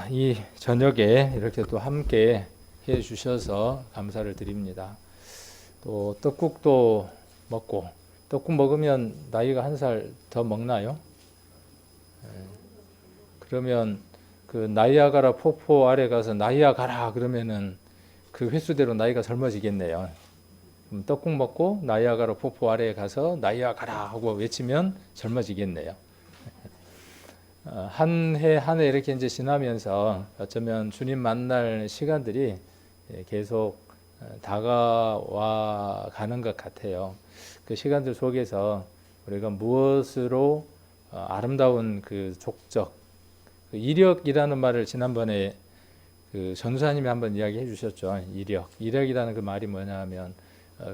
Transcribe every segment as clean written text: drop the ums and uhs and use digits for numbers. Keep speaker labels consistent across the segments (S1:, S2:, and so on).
S1: 이 저녁에 이렇게 또 함께 해 주셔서 감사를 드립니다. 또 떡국도 먹고, 떡국 먹으면 나이가 한 살 더 먹나요? 그러면 그 나이아가라 폭포 아래 가서 나이아가라 그러면은 그 횟수대로 나이가 젊어지겠네요. 떡국 먹고 나이아가라 폭포 아래에 가서 나이아가라 하고 외치면 젊어지겠네요. 한 해 한 해 이렇게 이제 지나면서 어쩌면 주님 만날 시간들이 계속 다가와 가는 것 같아요. 그 시간들 속에서 우리가 무엇으로 아름다운 그 족적, 그 이력이라는 말을 지난번에 그 전사님이 한번 이야기해 주셨죠. 이력이라는 그 말이 뭐냐면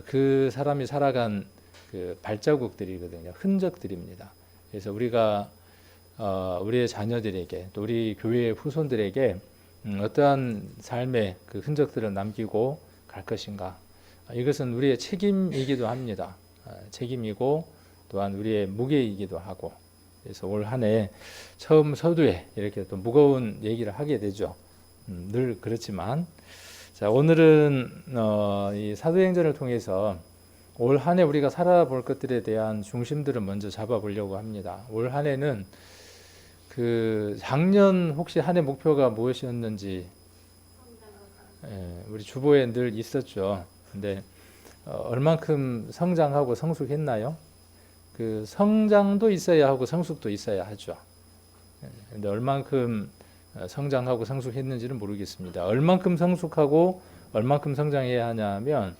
S1: 그 사람이 살아간 그 발자국들이거든요. 흔적들입니다. 그래서 우리가 우리의 자녀들에게 또 우리 교회의 후손들에게 어떠한 삶의 그 흔적들을 남기고 갈 것인가. 이것은 우리의 책임이기도 합니다. 책임이고 또한 우리의 무게이기도 하고. 그래서 올 한 해 처음 서두에 이렇게 또 무거운 얘기를 하게 되죠. 늘 그렇지만 자, 오늘은 이 사도행전을 통해서 올 한 해 우리가 살아볼 것들에 대한 중심들을 먼저 잡아보려고 합니다. 올 한 해는 그 작년 혹시 한 해 목표가 무엇이었는지 우리 주보에 늘 있었죠. 근데 얼만큼 성장하고 성숙했나요? 그 성장도 있어야 하고 성숙도 있어야 하죠. 근데 얼만큼 성장하고 성숙했는지는 모르겠습니다. 얼만큼 성숙하고 얼만큼 성장해야 하냐면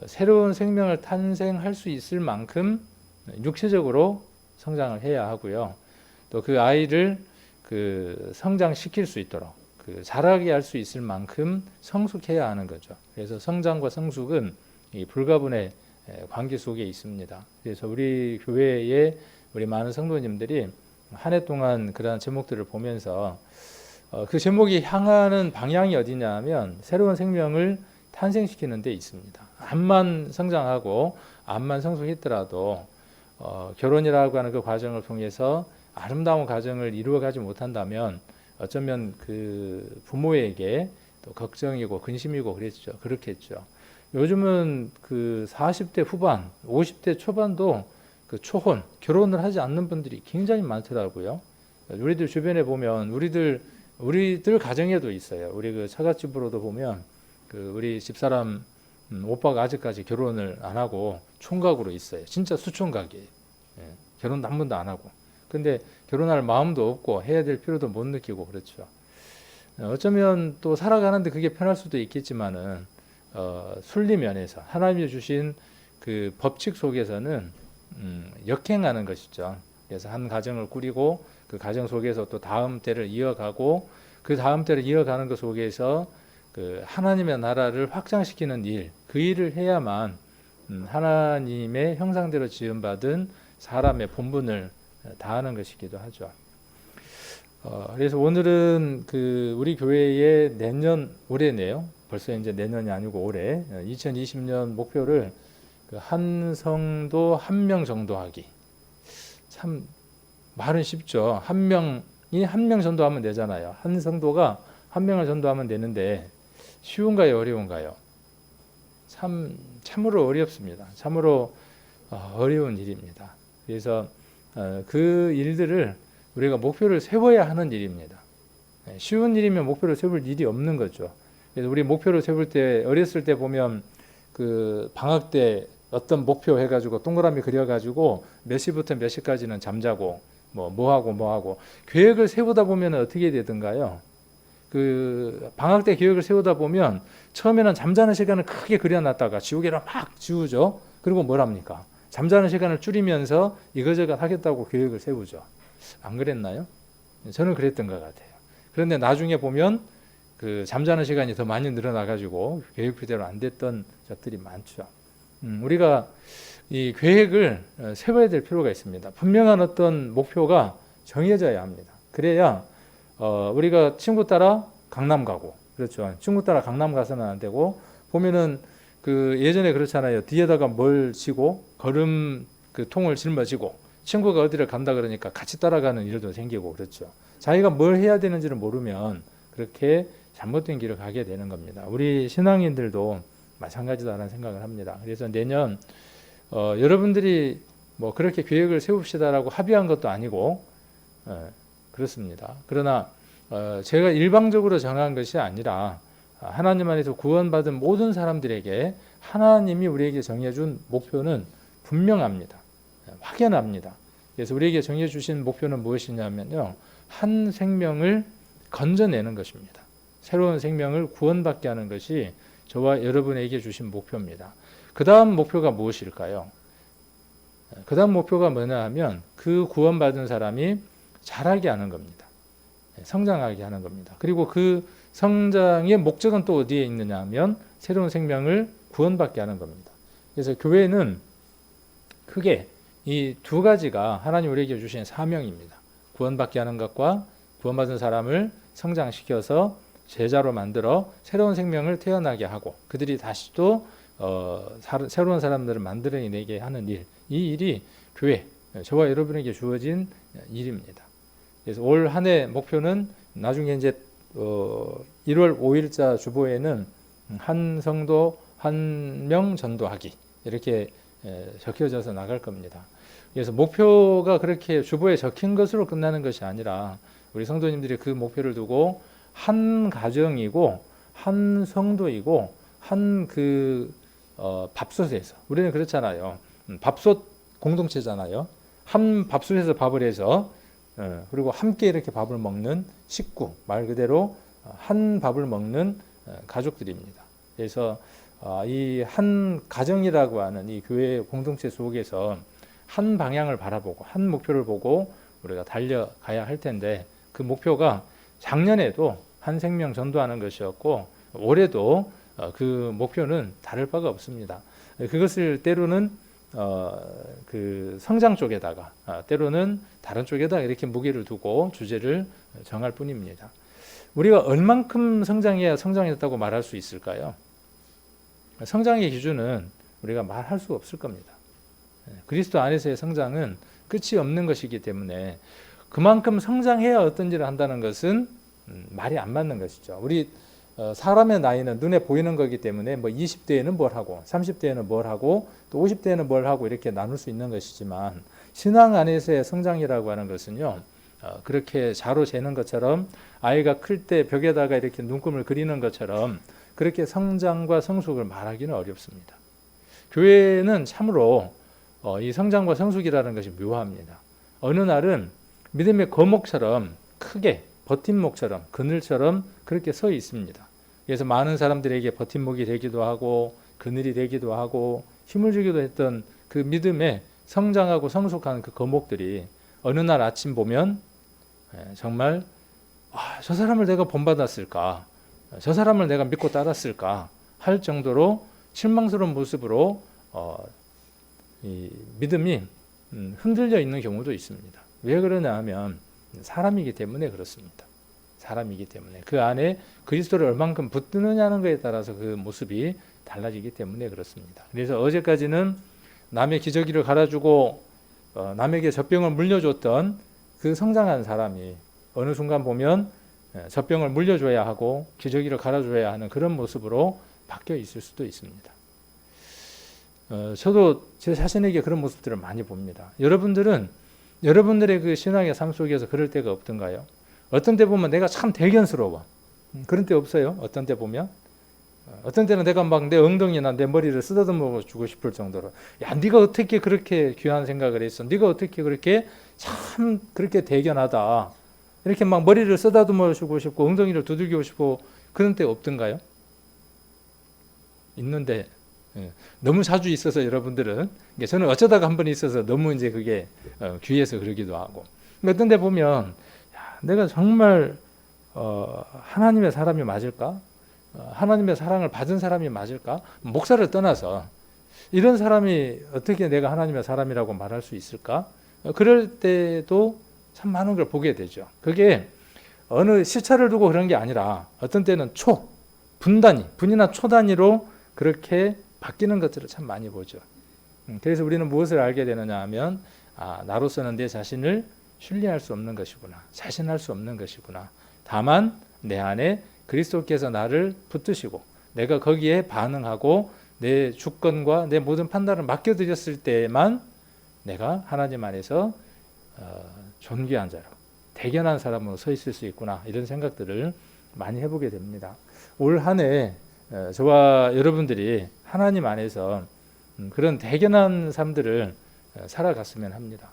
S1: 새로운 생명을 탄생할 수 있을 만큼 육체적으로 성장을 해야 하고요. 또 그 아이를 그 성장시킬 수 있도록 그 자라게 할 수 있을 만큼 성숙해야 하는 거죠. 그래서 성장과 성숙은 이 불가분의 관계 속에 있습니다. 그래서 우리 교회의 우리 많은 성도님들이 한 해 동안 그러한 제목들을 보면서 그 제목이 향하는 방향이 어디냐면 새로운 생명을 탄생시키는 데 있습니다. 암만 성장하고 암만 성숙했더라도 결혼이라고 하는 그 과정을 통해서 아름다운 가정을 이루어가지 못한다면 어쩌면 그 부모에게 또 걱정이고 근심이고 그렇겠죠. 요즘은 그 40대 후반, 50대 초반도 그 초혼, 결혼을 하지 않는 분들이 굉장히 많더라고요. 우리들 주변에 보면 우리들 가정에도 있어요. 우리 그 처갓집으로도 보면 그 우리 집사람 오빠가 아직까지 결혼을 안 하고 총각으로 있어요. 진짜 수총각이에요. 결혼도 한 번도 안 하고. 근데 결혼할 마음도 없고 해야 될 필요도 못 느끼고 그렇죠. 어쩌면 또 살아가는데 그게 편할 수도 있겠지만은 순리 면에서 하나님이 주신 그 법칙 속에서는 역행하는 것이죠. 그래서 한 가정을 꾸리고 그 가정 속에서 또 다음 때를 이어가고 그 다음 때를 이어가는 것 속에서 그 하나님의 나라를 확장시키는 일, 그 일을 해야만 하나님의 형상대로 지음받은 사람의 본분을 다하는 것이기도 하죠. 그래서 오늘은 그 우리 교회의 올해네요. 벌써 이제 내년이 아니고 올해 2020년 목표를 그 한 성도 한 명 정도 하기. 참 말은 쉽죠. 한 명이 한 명 전도하면 되잖아요. 한 성도가 한 명을 전도하면 되는데 쉬운가요, 어려운가요? 참으로 어렵습니다. 참으로 어려운 일입니다. 그래서 그 일들을 우리가 목표를 세워야 하는 일입니다. 쉬운 일이면 목표를 세울 일이 없는 거죠. 그래서 우리 목표를 세울 때 어렸을 때 보면 그 방학 때 어떤 목표 해가지고 동그라미 그려가지고 몇 시부터 몇 시까지는 잠자고 뭐 하고 계획을 세우다 보면 어떻게 되던가요? 그 방학 때 계획을 세우다 보면 처음에는 잠자는 시간을 크게 그려놨다가 지우개로 막 지우죠. 그리고 뭘 합니까? 잠자는 시간을 줄이면서 이거저것 하겠다고 계획을 세우죠. 안 그랬나요? 저는 그랬던 것 같아요. 그런데 나중에 보면 그 잠자는 시간이 더 많이 늘어나가지고 계획표대로 안 됐던 적들이 많죠. 우리가 이 계획을 세워야 될 필요가 있습니다. 분명한 어떤 목표가 정해져야 합니다. 그래야 우리가 친구 따라 강남 가고, 그렇죠. 친구 따라 강남 가서는 안 되고, 보면은 그 예전에 그렇잖아요. 뒤에다가 뭘 지고 걸음 그 통을 짊어지고 친구가 어디를 간다 그러니까 같이 따라가는 일도 생기고 그렇죠. 자기가 뭘 해야 되는지를 모르면 그렇게 잘못된 길을 가게 되는 겁니다. 우리 신앙인들도 마찬가지다라는 생각을 합니다. 그래서 내년 여러분들이 뭐 그렇게 계획을 세웁시다라고 합의한 것도 아니고 그렇습니다. 그러나 제가 일방적으로 정한 것이 아니라 하나님 안에서 구원받은 모든 사람들에게 하나님이 우리에게 정해준 목표는 분명합니다. 확연합니다. 그래서 우리에게 정해주신 목표는 무엇이냐면요, 한 생명을 건져내는 것입니다. 새로운 생명을 구원받게 하는 것이 저와 여러분에게 주신 목표입니다. 그 다음 목표가 무엇일까요? 그 다음 목표가 뭐냐 하면 그 구원받은 사람이 자라게 하는 겁니다. 성장하게 하는 겁니다. 그리고 그 성장의 목적은 또 어디에 있느냐 하면 새로운 생명을 구원받게 하는 겁니다. 그래서 교회는 크게 이 두 가지가 하나님 우리에게 주신 사명입니다. 구원받게 하는 것과 구원받은 사람을 성장시켜서 제자로 만들어 새로운 생명을 태어나게 하고 그들이 다시 또 새로운 사람들을 만들어내게 하는 일, 이 일이 교회, 저와 여러분에게 주어진 일입니다. 그래서 올 한 해 목표는 나중에 이제 1월 5일자 주보에는 한 성도 한 명 전도하기 이렇게 적혀져서 나갈 겁니다. 그래서 목표가 그렇게 주보에 적힌 것으로 끝나는 것이 아니라 우리 성도님들이 그 목표를 두고 한 가정이고 한 성도이고 한 밥솥에서 우리는 그렇잖아요. 밥솥 공동체잖아요. 한 밥솥에서 밥을 해서 그리고 함께 이렇게 밥을 먹는 식구, 말 그대로 한 밥을 먹는 가족들입니다. 그래서 이 한 가정이라고 하는 이 교회 공동체 속에서 한 방향을 바라보고 한 목표를 보고 우리가 달려가야 할 텐데 그 목표가 작년에도 한 생명 전도하는 것이었고 올해도 그 목표는 다를 바가 없습니다. 그것을 때로는 그 성장 쪽에다가 때로는 다른 쪽에다 이렇게 무게를 두고 주제를 정할 뿐입니다. 우리가 얼만큼 성장해야 성장했다고 말할 수 있을까요? 성장의 기준은 우리가 말할 수 없을 겁니다. 그리스도 안에서의 성장은 끝이 없는 것이기 때문에 그만큼 성장해야 어떤 일을 한다는 것은 말이 안 맞는 것이죠. 우리 사람의 나이는 눈에 보이는 거기 때문에 뭐 20대에는 뭘 하고 30대에는 뭘 하고 또 50대에는 뭘 하고 이렇게 나눌 수 있는 것이지만 신앙 안에서의 성장이라고 하는 것은요, 그렇게 자로 재는 것처럼 아이가 클 때 벽에다가 이렇게 눈금을 그리는 것처럼 그렇게 성장과 성숙을 말하기는 어렵습니다. 교회는 참으로 이 성장과 성숙이라는 것이 묘합니다. 어느 날은 믿음의 거목처럼 크게 버팀목처럼 그늘처럼 그렇게 서 있습니다. 그래서 많은 사람들에게 버팀목이 되기도 하고 그늘이 되기도 하고 힘을 주기도 했던 그 믿음의 성장하고 성숙한 그 거목들이 어느 날 아침 보면 정말 저 사람을 내가 본받았을까, 저 사람을 내가 믿고 따랐을까 할 정도로 실망스러운 모습으로 이 믿음이 흔들려 있는 경우도 있습니다. 왜 그러냐 하면 사람이기 때문에 그렇습니다. 사람이기 때문에 그 안에 그리스도를 얼만큼 붙드느냐는 것에 따라서 그 모습이 달라지기 때문에 그렇습니다. 그래서 어제까지는 남의 기저귀를 갈아주고 남에게 젖병을 물려줬던 그 성장한 사람이 어느 순간 보면 젖병을 물려줘야 하고 기저귀를 갈아줘야 하는 그런 모습으로 바뀌어 있을 수도 있습니다. 저도 제 자신에게 그런 모습들을 많이 봅니다. 여러분들은 여러분들의 그 신앙의 삶 속에서 그럴 때가 없던가요? 어떤 때 보면 내가 참 대견스러워. 그런 때 없어요? 어떤 때 보면? 어떤 때는 내가 막 내 엉덩이나 내 머리를 쓰다듬어 주고 싶을 정도로, 야, 네가 어떻게 그렇게 귀한 생각을 했어? 네가 어떻게 그렇게 참 그렇게 대견하다. 이렇게 막 머리를 쓰다듬어 주고 싶고 엉덩이를 두들기고 싶고 그런 때 없던가요? 있는데 너무 자주 있어서 여러분들은, 저는 어쩌다가 한 번 있어서 너무 이제 그게 귀해서 그러기도 하고, 어떤 데 보면 야, 내가 정말 하나님의 사람이 맞을까? 하나님의 사랑을 받은 사람이 맞을까? 목사를 떠나서 이런 사람이 어떻게 내가 하나님의 사람이라고 말할 수 있을까? 그럴 때도 참 많은 걸 보게 되죠. 그게 어느 시차를 두고 그런 게 아니라 어떤 때는 분이나 초 단위로 그렇게 바뀌는 것들을 참 많이 보죠. 그래서 우리는 무엇을 알게 되느냐 하면 나로서는 내 자신을 신뢰할 수 없는 것이구나. 자신할 수 없는 것이구나. 다만 내 안에 그리스도께서 나를 붙드시고 내가 거기에 반응하고 내 주권과 내 모든 판단을 맡겨드렸을 때만 내가 하나님 안에서 존귀한 자로 대견한 사람으로 서 있을 수 있구나. 이런 생각들을 많이 해보게 됩니다. 올 한 해 저와 여러분들이 하나님 안에서 그런 대견한 삶들을 살아갔으면 합니다.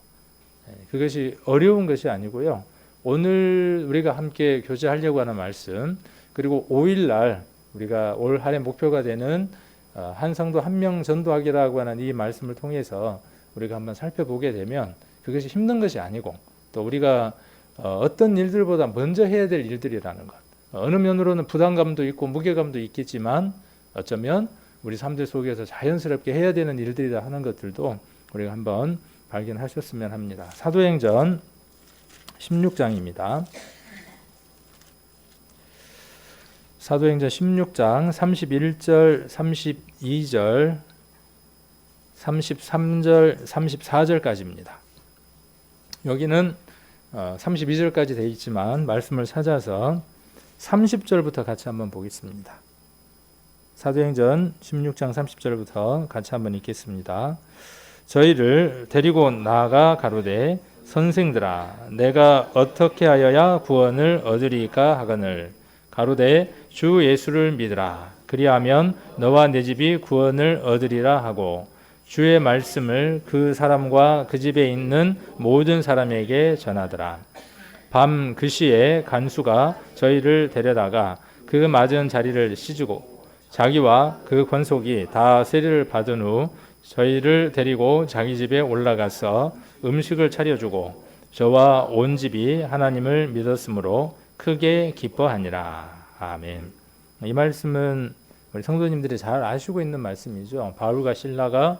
S1: 그것이 어려운 것이 아니고요. 오늘 우리가 함께 교제하려고 하는 말씀, 그리고 5일날 우리가 올 한 해 목표가 되는 한 성도 한 명 전도하기라고 하는 이 말씀을 통해서 우리가 한번 살펴보게 되면 그것이 힘든 것이 아니고 또 우리가 어떤 일들보다 먼저 해야 될 일들이라는 것, 어느 면으로는 부담감도 있고 무게감도 있겠지만 어쩌면 우리 삶들 속에서 자연스럽게 해야 되는 일들이다 하는 것들도 우리가 한번 발견하셨으면 합니다. 사도행전 16장입니다. 사도행전 16장 31절, 32절, 33절, 34절까지입니다. 여기는 32절까지 되어 있지만 말씀을 찾아서 30절부터 같이 한번 보겠습니다. 사도행전 16장 30절부터 같이 한번 읽겠습니다. 저희를 데리고 나아가 가로되 선생들아 내가 어떻게 하여야 구원을 얻으리까 하거늘 가로되 주 예수를 믿으라 그리하면 너와 내 집이 구원을 얻으리라 하고 주의 말씀을 그 사람과 그 집에 있는 모든 사람에게 전하더라. 밤 그 시에 간수가 저희를 데려다가 그 맞은 자리를 씻고 자기와 그 권속이 다 세례를 받은 후 저희를 데리고 자기 집에 올라가서 음식을 차려주고 저와 온 집이 하나님을 믿었으므로 크게 기뻐하니라. 아멘. 이 말씀은 우리 성도님들이 잘 아시고 있는 말씀이죠. 바울과 실라가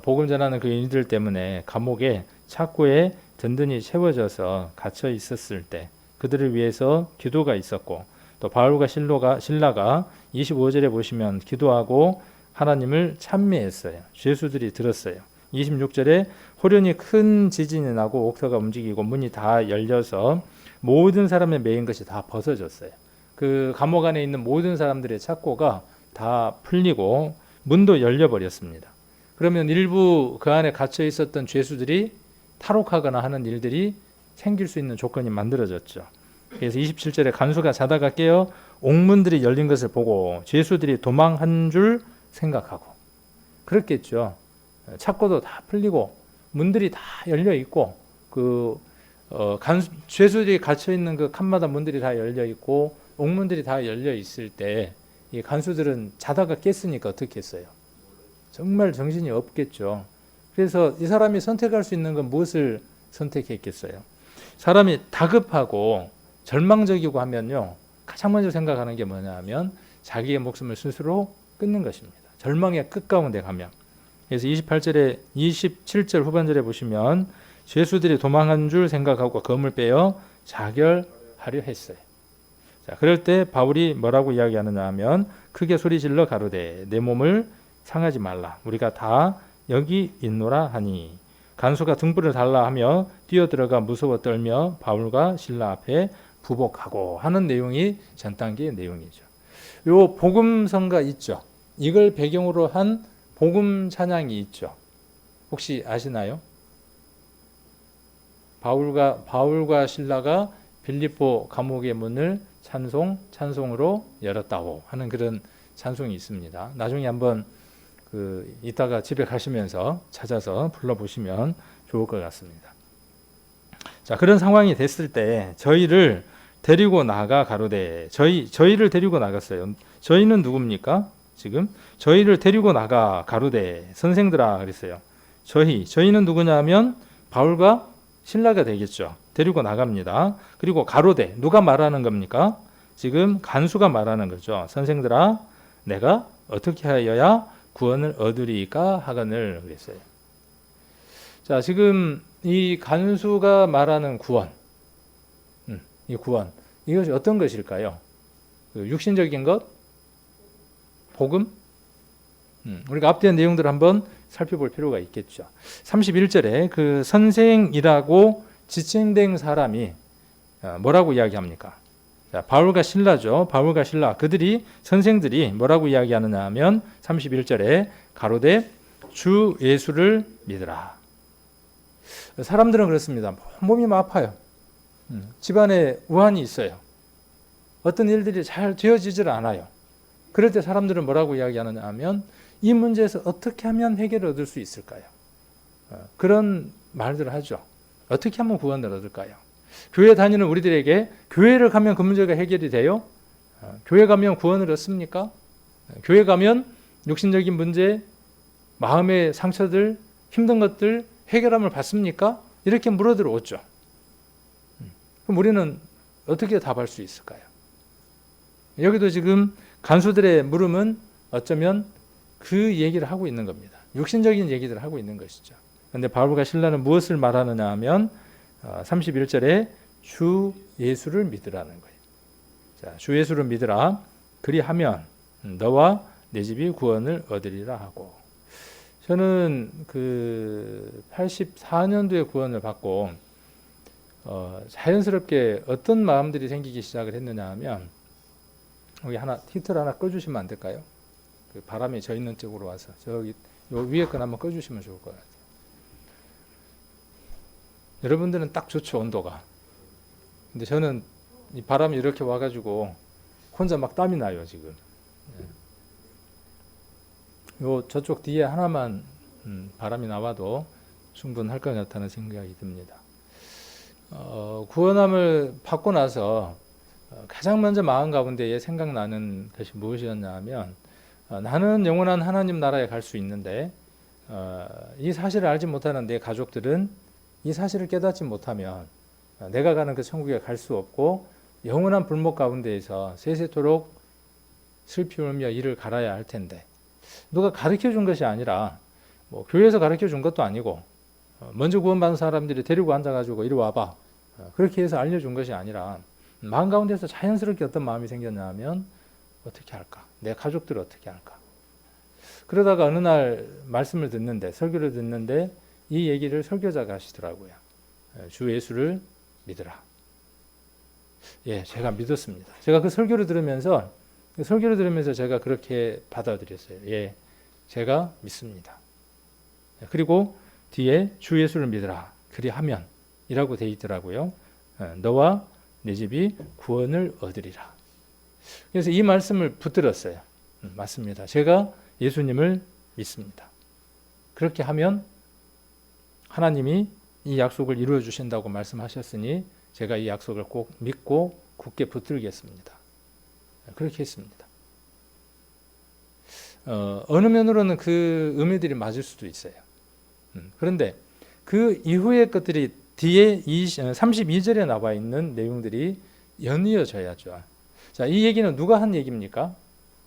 S1: 복음 전하는 그 일들 때문에 감옥에 착고에 든든히 채워져서 갇혀 있었을 때 그들을 위해서 기도가 있었고 또 바울과 실라가 25절에 보시면 기도하고 하나님을 찬미했어요. 죄수들이 들었어요. 26절에 호련히 큰 지진이 나고 옥터가 움직이고 문이 다 열려서 모든 사람의 매인 것이 다 벗어졌어요. 그 감옥 안에 있는 모든 사람들의 착고가 다 풀리고 문도 열려버렸습니다. 그러면 일부 그 안에 갇혀 있었던 죄수들이 탈옥하거나 하는 일들이 생길 수 있는 조건이 만들어졌죠. 그래서 27절에 간수가 자다가 깨어 옥문들이 열린 것을 보고 죄수들이 도망한 줄 생각하고 그렇겠죠. 착고도 다 풀리고 문들이 다 열려 있고 죄수들이 갇혀 있는 그 칸마다 문들이 다 열려 있고 옥문들이 다 열려 있을 때 이 간수들은 자다가 깼으니까 어떻게 했어요? 정말 정신이 없겠죠. 그래서 이 사람이 선택할 수 있는 건 무엇을 선택했겠어요? 사람이 다급하고 절망적이고 하면요, 가장 먼저 생각하는 게 뭐냐 하면 자기의 목숨을 스스로 끊는 것입니다. 절망의 끝가운데 가면. 그래서 27절 후반절에 보시면 죄수들이 도망한 줄 생각하고 검을 빼어 자결하려 했어요. 자, 그럴 때 바울이 뭐라고 이야기하느냐 하면 크게 소리질러 가로되 내 몸을 상하지 말라. 우리가 다 여기 있노라 하니 간수가 등불을 달라 하며 뛰어들어가 무서워 떨며 바울과 실라 앞에 부복하고 하는 내용이 전 단계의 내용이죠. 요 복음성가 있죠. 이걸 배경으로 한 복음 찬양이 있죠. 혹시 아시나요? 바울과 실라가 빌립보 감옥의 문을 찬송으로 열었다고 하는 그런 찬송이 있습니다. 나중에 한번 이따가 집에 가시면서 찾아서 불러보시면 좋을 것 같습니다. 자, 그런 상황이 됐을 때 저희를 데리고 나가 가로되 저희를 데리고 나갔어요. 저희는 누굽니까? 지금 저희를 데리고 나가 가로되 선생들아 그랬어요. 저희는 누구냐 하면 바울과 실라가 되겠죠. 데리고 나갑니다. 그리고 가로되 누가 말하는 겁니까? 지금 간수가 말하는 거죠. 선생들아 내가 어떻게 하여야 구원을 얻으리까 하거늘 그랬어요. 자, 지금 이 간수가 말하는 구원, 이 구원, 이것이 어떤 것일까요? 육신적인 것? 복음? 우리가 앞뒤의 내용들을 한번 살펴볼 필요가 있겠죠. 31절에 그 선생이라고 지칭된 사람이 뭐라고 이야기합니까? 자, 바울과 실라죠. 바울과 실라 그들이 선생들이 뭐라고 이야기하느냐 하면 31절에 가로되 주 예수를 믿으라. 사람들은 그렇습니다. 몸이 아파요. 집안에 우환이 있어요. 어떤 일들이 잘 되어지질 않아요. 그럴 때 사람들은 뭐라고 이야기하느냐 하면 이 문제에서 어떻게 하면 해결을 얻을 수 있을까요? 그런 말들을 하죠. 어떻게 하면 구원을 얻을까요? 교회 다니는 우리들에게 교회를 가면 그 문제가 해결이 돼요? 교회 가면 구원을 얻습니까? 교회 가면 육신적인 문제, 마음의 상처들, 힘든 것들 해결함을 받습니까? 이렇게 물어 들어오죠. 그럼 우리는 어떻게 답할 수 있을까요? 여기도 지금 간수들의 물음은 어쩌면 그 얘기를 하고 있는 겁니다. 육신적인 얘기들을 하고 있는 것이죠. 그런데 바울과 실라는 무엇을 말하느냐 하면 31절에 주 예수를 믿으라는 거예요. 자, 주 예수를 믿으라. 그리하면 너와 내 집이 구원을 얻으리라 하고. 저는 그 84년도에 구원을 받고 자연스럽게 어떤 마음들이 생기기 시작을 했느냐 하면 여기 하나 히터를 하나 꺼주시면 안 될까요? 그 바람이 저 있는 쪽으로 와서 저기 요 위에 건 한번 꺼주시면 좋을 것 같아요. 여러분들은 딱 좋죠, 온도가. 근데 저는 이 바람이 이렇게 와가지고 혼자 막 땀이 나요 지금. 요 저쪽 뒤에 하나만 바람이 나와도 충분할 것 같다는 생각이 듭니다. 구원함을 받고 나서 가장 먼저 마음 가운데에 생각나는 것이 무엇이었냐 하면 나는 영원한 하나님 나라에 갈 수 있는데 이 사실을 알지 못하는 내 가족들은 이 사실을 깨닫지 못하면 내가 가는 그 천국에 갈 수 없고 영원한 불목 가운데에서 세세토록 슬피 울며 이를 갈아야 할 텐데 누가 가르쳐 준 것이 아니라 뭐 교회에서 가르쳐 준 것도 아니고 먼저 구원받은 사람들이 데리고 앉아가지고 이리 와봐 그렇게 해서 알려준 것이 아니라 마음 가운데서 자연스럽게 어떤 마음이 생겼냐 하면 어떻게 할까? 내 가족들을 어떻게 할까? 그러다가 어느 날 말씀을 듣는데 설교를 듣는데 이 얘기를 설교자가 하시더라고요. 주 예수를 믿으라. 예, 제가 믿었습니다. 제가 그 설교를 들으면서 제가 그렇게 받아들였어요. 예, 제가 믿습니다. 그리고 뒤에 주 예수를 믿으라. 그리하면 이라고 돼 있더라고요. 너와 내 집이 구원을 얻으리라. 그래서 이 말씀을 붙들었어요. 맞습니다. 제가 예수님을 믿습니다. 그렇게 하면 하나님이 이 약속을 이루어 주신다고 말씀하셨으니 제가 이 약속을 꼭 믿고 굳게 붙들겠습니다. 그렇게 했습니다. 어느 면으로는 그 의미들이 맞을 수도 있어요. 그런데 그 이후의 것들이 뒤에 32절에 나와 있는 내용들이 연이어져야죠. 자, 이 얘기는 누가 한 얘기입니까?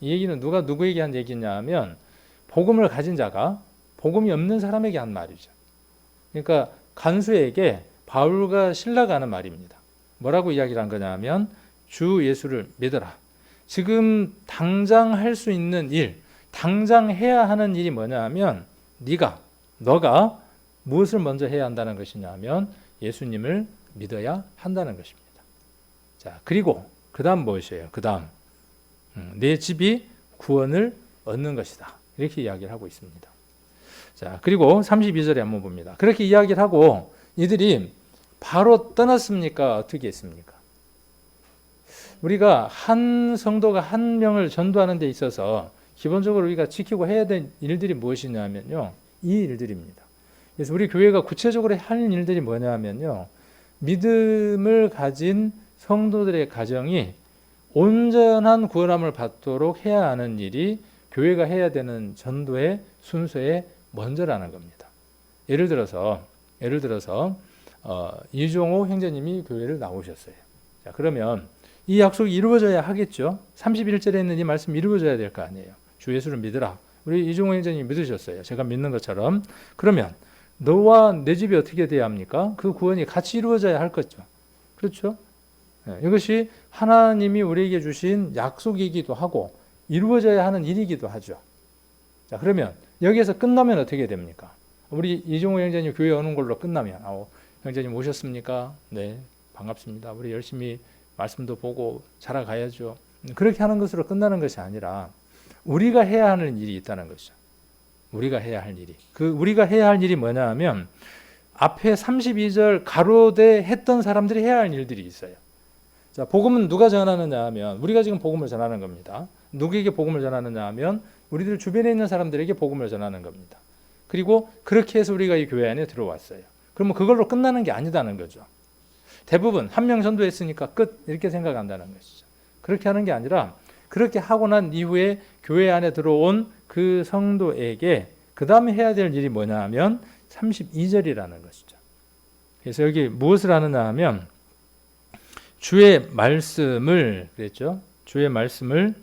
S1: 이 얘기는 누가 누구에게 한 얘기냐 하면 복음을 가진 자가 복음이 없는 사람에게 한 말이죠. 그러니까 간수에게 바울과 실라가 하는 말입니다. 뭐라고 이야기를 한 거냐 하면 주 예수를 믿어라. 지금 당장 할 수 있는 일, 당장 해야 하는 일이 뭐냐 하면 너가 무엇을 먼저 해야 한다는 것이냐 하면 예수님을 믿어야 한다는 것입니다. 자, 그리고 그 다음 무엇이에요? 그 다음 내 집이 구원을 얻는 것이다. 이렇게 이야기를 하고 있습니다. 자, 그리고 32절에 한번 봅니다. 그렇게 이야기를 하고 이들이 바로 떠났습니까? 어떻게 했습니까? 우리가 한 성도가 한 명을 전도하는 데 있어서 기본적으로 우리가 지키고 해야 될 일들이 무엇이냐면요. 이 일들입니다. 그래서 우리 교회가 구체적으로 할 일들이 뭐냐면요. 믿음을 가진 성도들의 가정이 온전한 구원함을 받도록 해야 하는 일이 교회가 해야 되는 전도의 순서의 먼저라는 겁니다. 예를 들어서 이종호 형제님이 교회를 나오셨어요. 자, 그러면 이 약속이 이루어져야 하겠죠. 31절에 있는 이 말씀이 이루어져야 될 거 아니에요. 주 예수를 믿으라. 우리 이종호 형제님이 믿으셨어요. 제가 믿는 것처럼. 그러면 너와 내 집이 어떻게 돼야 합니까? 그 구원이 같이 이루어져야 할 거죠. 그렇죠? 네, 이것이 하나님이 우리에게 주신 약속이기도 하고 이루어져야 하는 일이기도 하죠. 자, 그러면 여기에서 끝나면 어떻게 됩니까? 우리 이종호 형제님 교회 오는 걸로 끝나면 형제님 오셨습니까? 네, 반갑습니다. 우리 열심히 말씀도 보고 자라가야죠. 그렇게 하는 것으로 끝나는 것이 아니라 우리가 해야 하는 일이 있다는 것이죠. 우리가 해야 할 일이. 우리가 해야 할 일이 뭐냐 하면 앞에 32절 가로되 했던 사람들이 해야 할 일들이 있어요. 자, 복음은 누가 전하느냐 하면 우리가 지금 복음을 전하는 겁니다. 누구에게 복음을 전하느냐 하면 우리들 주변에 있는 사람들에게 복음을 전하는 겁니다. 그리고 그렇게 해서 우리가 이 교회 안에 들어왔어요. 그러면 그걸로 끝나는 게 아니다는 거죠. 대부분 한 명 전도했으니까 끝 이렇게 생각한다는 것이죠. 그렇게 하는 게 아니라 그렇게 하고 난 이후에 교회 안에 들어온 그 성도에게 그 다음에 해야 될 일이 뭐냐 하면 32절이라는 것이죠. 그래서 여기 무엇을 하느냐 하면 주의 말씀을 그랬죠. 주의 말씀을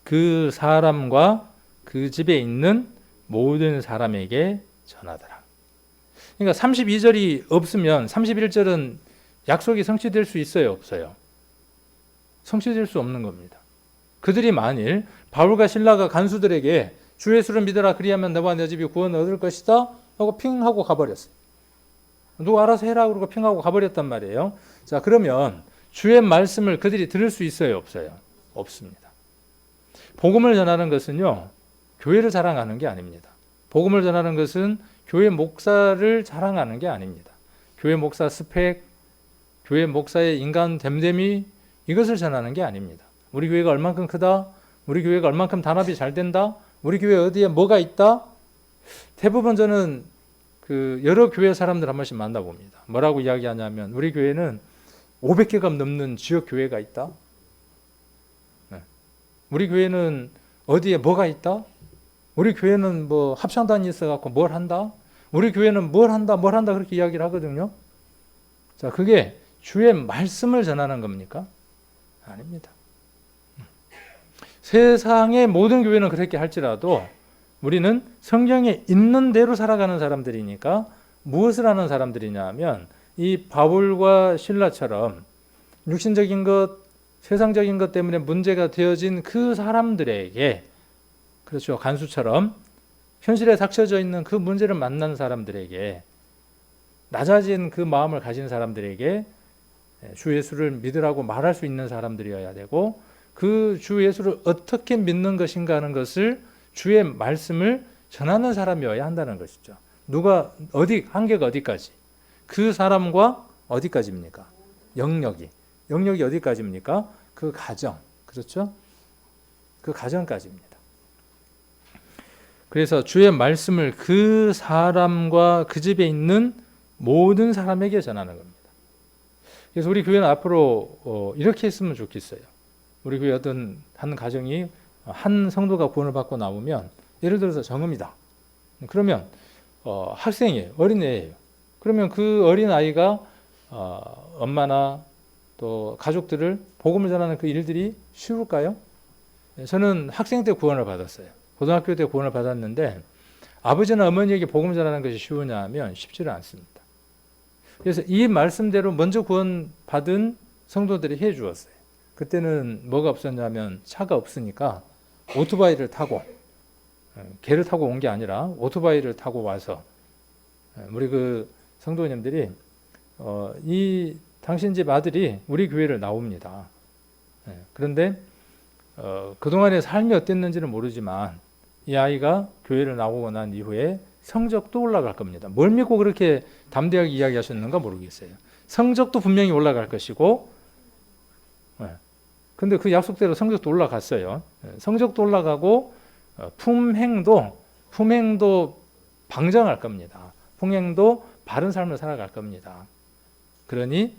S1: 그 사람과 그 집에 있는 모든 사람에게 전하더라. 그러니까 32절이 없으면 31절은 약속이 성취될 수 있어요, 없어요? 성취될 수 없는 겁니다. 그들이 만일 바울과 실라가 간수들에게 주 예수를 믿어라 그리하면 너와 내 집이 구원을 얻을 것이다 하고 핑 하고 가버렸어요. 누가 알아서 해라 그러고 핑 하고 가버렸단 말이에요. 자, 그러면 주의 말씀을 그들이 들을 수 있어요, 없어요? 없습니다. 복음을 전하는 것은요, 교회를 자랑하는 게 아닙니다. 복음을 전하는 것은 교회 목사를 자랑하는 게 아닙니다. 교회 목사 스펙, 교회 목사의 인간 됨됨이 이것을 전하는 게 아닙니다. 우리 교회가 얼만큼 크다, 우리 교회가 얼만큼 단합이 잘 된다, 우리 교회 어디에 뭐가 있다. 대부분 저는 여러 교회 사람들 한 번씩 만나봅니다. 뭐라고 이야기하냐면 우리 교회는 500개가 넘는 지역 교회가 있다. 네. 우리 교회는 어디에 뭐가 있다. 우리 교회는 뭐 합창단이 있어갖고 뭘 한다. 우리 교회는 뭘 한다 그렇게 이야기를 하거든요. 자, 그게 주의 말씀을 전하는 겁니까? 아닙니다. 세상의 모든 교회는 그렇게 할지라도 우리는 성경에 있는 대로 살아가는 사람들이니까 무엇을 하는 사람들이냐 하면 이 바울과 실라처럼 육신적인 것, 세상적인 것 때문에 문제가 되어진 그 사람들에게, 그렇죠, 간수처럼 현실에 닥쳐져 있는 그 문제를 만난 사람들에게, 낮아진 그 마음을 가진 사람들에게 주 예수를 믿으라고 말할 수 있는 사람들이어야 되고, 그 주 예수를 어떻게 믿는 것인가 하는 것을 주의 말씀을 전하는 사람이어야 한다는 것이죠. 누가 한계가 어디까지? 그 사람과 어디까지입니까? 영역이 어디까지입니까? 그 가정, 그렇죠? 그 가정까지입니다. 그래서 주의 말씀을 그 사람과 그 집에 있는 모든 사람에게 전하는 겁니다. 그래서 우리 교회는 앞으로 이렇게 했으면 좋겠어요. 우리 교회 어떤 한 가정이 한 성도가 구원을 받고 나오면, 예를 들어서 정음이다. 그러면 학생이에요, 어린애예요. 그러면 그 어린아이가 엄마나 또 가족들을 복음을 전하는 그 일들이 쉬울까요? 저는 학생 때 구원을 받았어요. 고등학교 때 구원을 받았는데 아버지나 어머니에게 복음을 전하는 것이 쉬우냐 하면 쉽지는 않습니다. 그래서 이 말씀대로 먼저 구원받은 성도들이 해 주었어요. 그때는 뭐가 없었냐면 차가 없으니까 오토바이를 타고, 개를 타고 온 게 아니라 오토바이를 타고 와서 우리 그 성도님들이 이 당신 집 아들이 우리 교회를 나옵니다. 그런데 그동안의 삶이 어땠는지는 모르지만 이 아이가 교회를 나오고 난 이후에 성적도 올라갈 겁니다. 뭘 믿고 그렇게 담대하게 이야기하셨는가 모르겠어요. 성적도 분명히 올라갈 것이고, 근데 그 약속대로 성적도 올라갔어요. 성적도 올라가고 품행도 방정할 겁니다. 품행도 바른 삶을 살아갈 겁니다. 그러니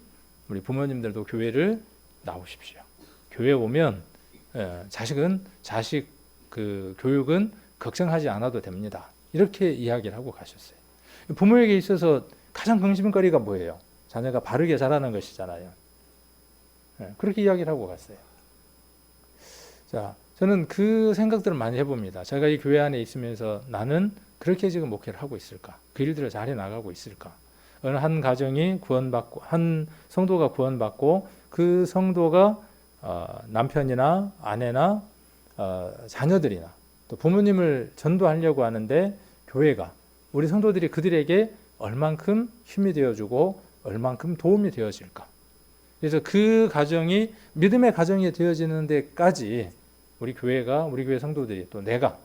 S1: 우리 부모님들도 교회를 나오십시오. 교회 오면 자식 그 교육은 걱정하지 않아도 됩니다. 이렇게 이야기를 하고 가셨어요. 부모에게 있어서 가장 근심거리가 뭐예요? 자녀가 바르게 자라는 것이잖아요. 그렇게 이야기를 하고 갔어요. 자, 저는 그 생각들을 많이 해봅니다. 제가 이 교회 안에 있으면서 나는 그렇게 지금 목회를 하고 있을까? 그 일들을 잘 해나가고 있을까? 어느 한 가정이 구원받고, 한 성도가 구원받고 그 성도가 남편이나 아내나 자녀들이나 또 부모님을 전도하려고 하는데 교회가, 우리 성도들이 그들에게 얼만큼 힘이 되어주고 얼만큼 도움이 되어질까. 그래서 그 가정이 믿음의 가정이 되어지는 데까지 우리 교회가, 우리 교회 성도들이, 또 내가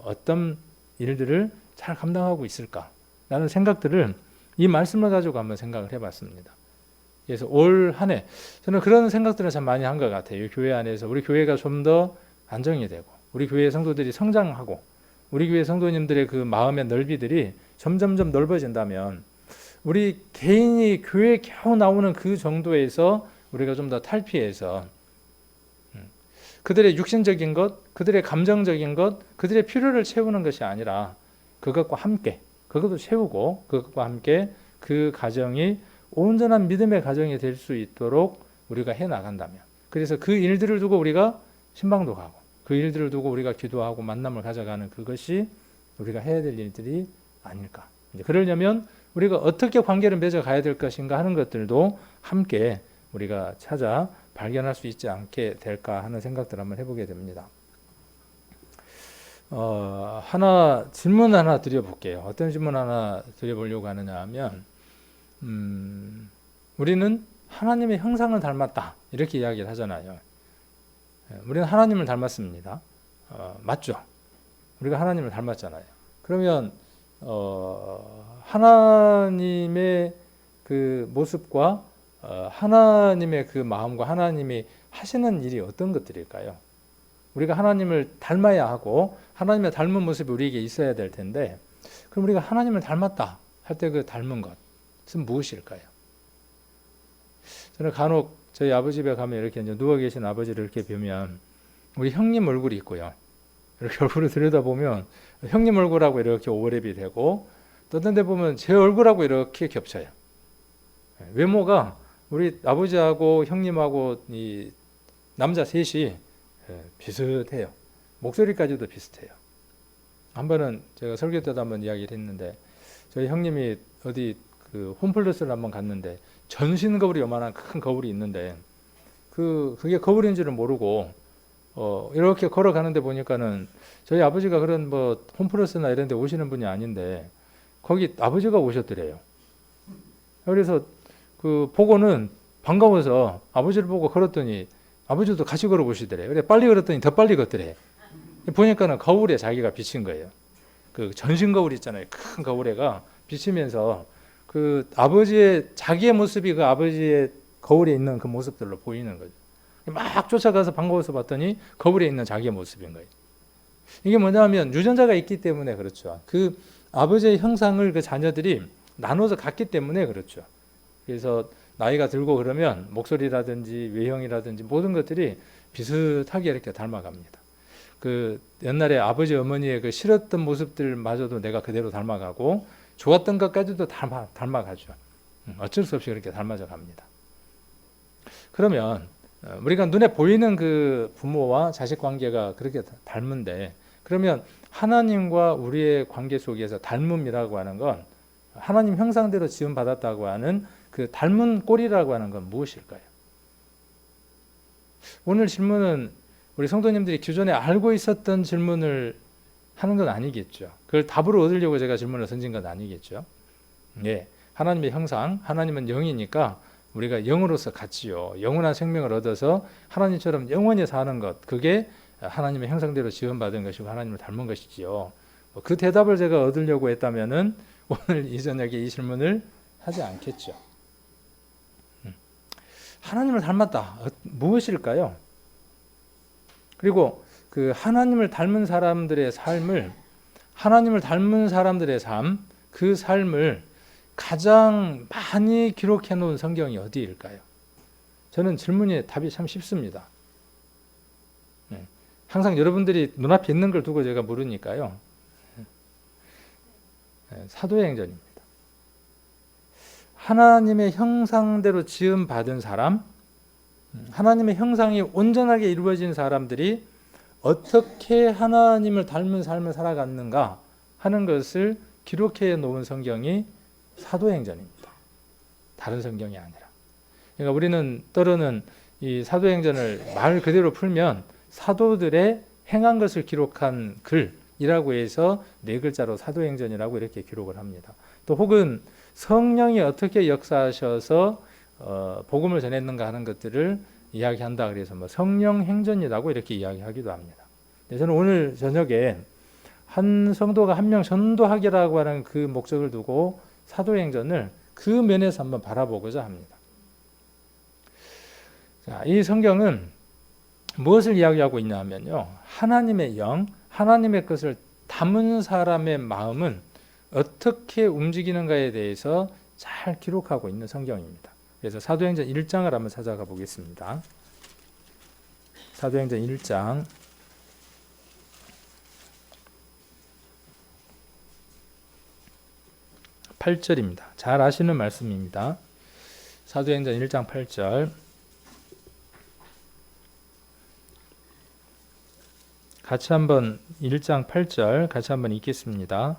S1: 어떤 일들을 잘 감당하고 있을까 라는 생각들을 이 말씀을 가지고 한번 생각을 해봤습니다. 그래서 올 한 해 저는 그런 생각들을 참 많이 한 것 같아요. 교회 안에서 우리 교회가 좀 더 안정이 되고, 우리 교회 성도들이 성장하고, 우리 교회 성도님들의 그 마음의 넓이들이 점점점 넓어진다면 우리 개인이 교회에 겨우 나오는 그 정도에서 우리가 좀 더 탈피해서 그들의 육신적인 것, 그들의 감정적인 것, 그들의 필요를 채우는 것이 아니라 그것과 함께, 그것도 채우고 그것과 함께 그 가정이 온전한 믿음의 가정이 될 수 있도록 우리가 해나간다면, 그래서 그 일들을 두고 우리가 신방도 가고, 그 일들을 두고 우리가 기도하고 만남을 가져가는 그것이 우리가 해야 될 일들이 아닐까. 그러려면 우리가 어떻게 관계를 맺어가야 될 것인가 하는 것들도 함께 우리가 찾아 발견할 수 있지 않게 될까 하는 생각들을 한번 해보게 됩니다. 질문 하나 드려볼게요. 어떤 질문 하나 드려보려고 하느냐 하면, 우리는 하나님의 형상을 닮았다 이렇게 이야기를 하잖아요. 우리는 하나님을 닮았습니다. 맞죠? 우리가 하나님을 닮았잖아요. 그러면 하나님의 그 모습과 하나님의 그 마음과 하나님이 하시는 일이 어떤 것들일까요? 우리가 하나님을 닮아야 하고 하나님의 닮은 모습이 우리에게 있어야 될 텐데, 그럼 우리가 하나님을 닮았다 할 때 그 닮은 것은 무엇일까요? 저는 간혹 저희 아버지 집에 가면 이렇게 이제 누워 계신 아버지를 이렇게 보면 우리 형님 얼굴이 있고요. 이렇게 얼굴을 들여다보면 형님 얼굴하고 이렇게 오버랩이 되고, 또 어떤 데 보면 제 얼굴하고 이렇게 겹쳐요. 외모가 우리 아버지하고 형님하고 이 남자 셋이 비슷해요. 목소리까지도 비슷해요. 한 번은 제가 설교 때도 한번 이야기를 했는데, 저희 형님이 어디 그 홈플러스를 한번 갔는데 전신 거울이 요만한 큰 거울이 있는데 그게 거울인 줄은 모르고 이렇게 걸어가는데 보니까는 저희 아버지가 그런 뭐 홈플러스나 이런 데 오시는 분이 아닌데 거기 아버지가 오셨더래요. 그래서 그 보고는 반가워서 아버지를 보고 걸었더니 아버지도 같이 걸어보시더래요. 그래 빨리 걸었더니 더 빨리 걷더래. 보니까는 거울에 자기가 비친 거예요. 그 전신 거울 있잖아요. 큰 거울에가 비치면서 그 아버지의 자기의 모습이 그 아버지의 거울에 있는 그 모습들로 보이는 거죠. 막 쫓아가서 반가워서 봤더니 거울에 있는 자기의 모습인 거예요. 이게 뭐냐면 유전자가 있기 때문에 그렇죠. 그 아버지의 형상을 그 자녀들이 나눠서 갖기 때문에 그렇죠. 그래서 나이가 들고 그러면 목소리라든지 외형이라든지 모든 것들이 비슷하게 이렇게 닮아갑니다. 그 옛날에 아버지 어머니의 그 싫었던 모습들마저도 내가 그대로 닮아가고 좋았던 것까지도 닮아가죠. 어쩔 수 없이 그렇게 닮아져 갑니다. 그러면 우리가 눈에 보이는 그 부모와 자식 관계가 그렇게 닮은데, 그러면 하나님과 우리의 관계 속에서 닮음이라고 하는 건, 하나님 형상대로 지음받았다고 하는 그 닮은 꼴이라고 하는 건 무엇일까요? 오늘 질문은 우리 성도님들이 기존에 알고 있었던 질문을 하는 건 아니겠죠. 그걸 답으로 얻으려고 제가 질문을 던진 건 아니겠죠. 예, 하나님의 형상, 하나님은 영이니까 우리가 영으로서 같이요, 영원한 생명을 얻어서 하나님처럼 영원히 사는 것, 그게 하나님의 형상대로 지음받은 것이고 하나님을 닮은 것이지요. 그 대답을 제가 얻으려고 했다면은 오늘 이 저녁에 이 질문을 하지 않겠죠. 하나님을 닮았다. 무엇일까요? 그리고 그 하나님을 닮은 사람들의 삶을, 하나님을 닮은 사람들의 삶, 그 삶을 가장 많이 기록해 놓은 성경이 어디일까요? 저는 질문에 답이 참 쉽습니다. 항상 여러분들이 눈앞에 있는 걸 두고 제가 물으니까요. 사도행전입니다. 하나님의 형상대로 지음받은 사람, 하나님의 형상이 온전하게 이루어진 사람들이 어떻게 하나님을 닮은 삶을 살아갔는가 하는 것을 기록해 놓은 성경이 사도행전입니다. 다른 성경이 아니라. 그러니까 우리는 때로는 이 사도행전을 말 그대로 풀면 사도들의 행한 것을 기록한 글이라고 해서 네 글자로 사도행전이라고 이렇게 기록을 합니다. 또 혹은 성령이 어떻게 역사하셔서 복음을 전했는가 하는 것들을 이야기한다. 그래서 뭐 성령 행전이라고 이렇게 이야기하기도 합니다. 저는 오늘 저녁에 한 성도가 한 명 전도하기라고 하는 그 목적을 두고 사도행전을 그 면에서 한번 바라보고자 합니다. 자, 이 성경은 무엇을 이야기하고 있냐 하면요. 하나님의 영, 하나님의 것을 담은 사람의 마음은 어떻게 움직이는가에 대해서 잘 기록하고 있는 성경입니다. 그래서 사도행전 1장을 한번 찾아가 보겠습니다. 사도행전 1장 8절입니다. 잘 아시는 말씀입니다. 사도행전 1장 8절. 같이 한번 1장 8절 같이 한번 읽겠습니다.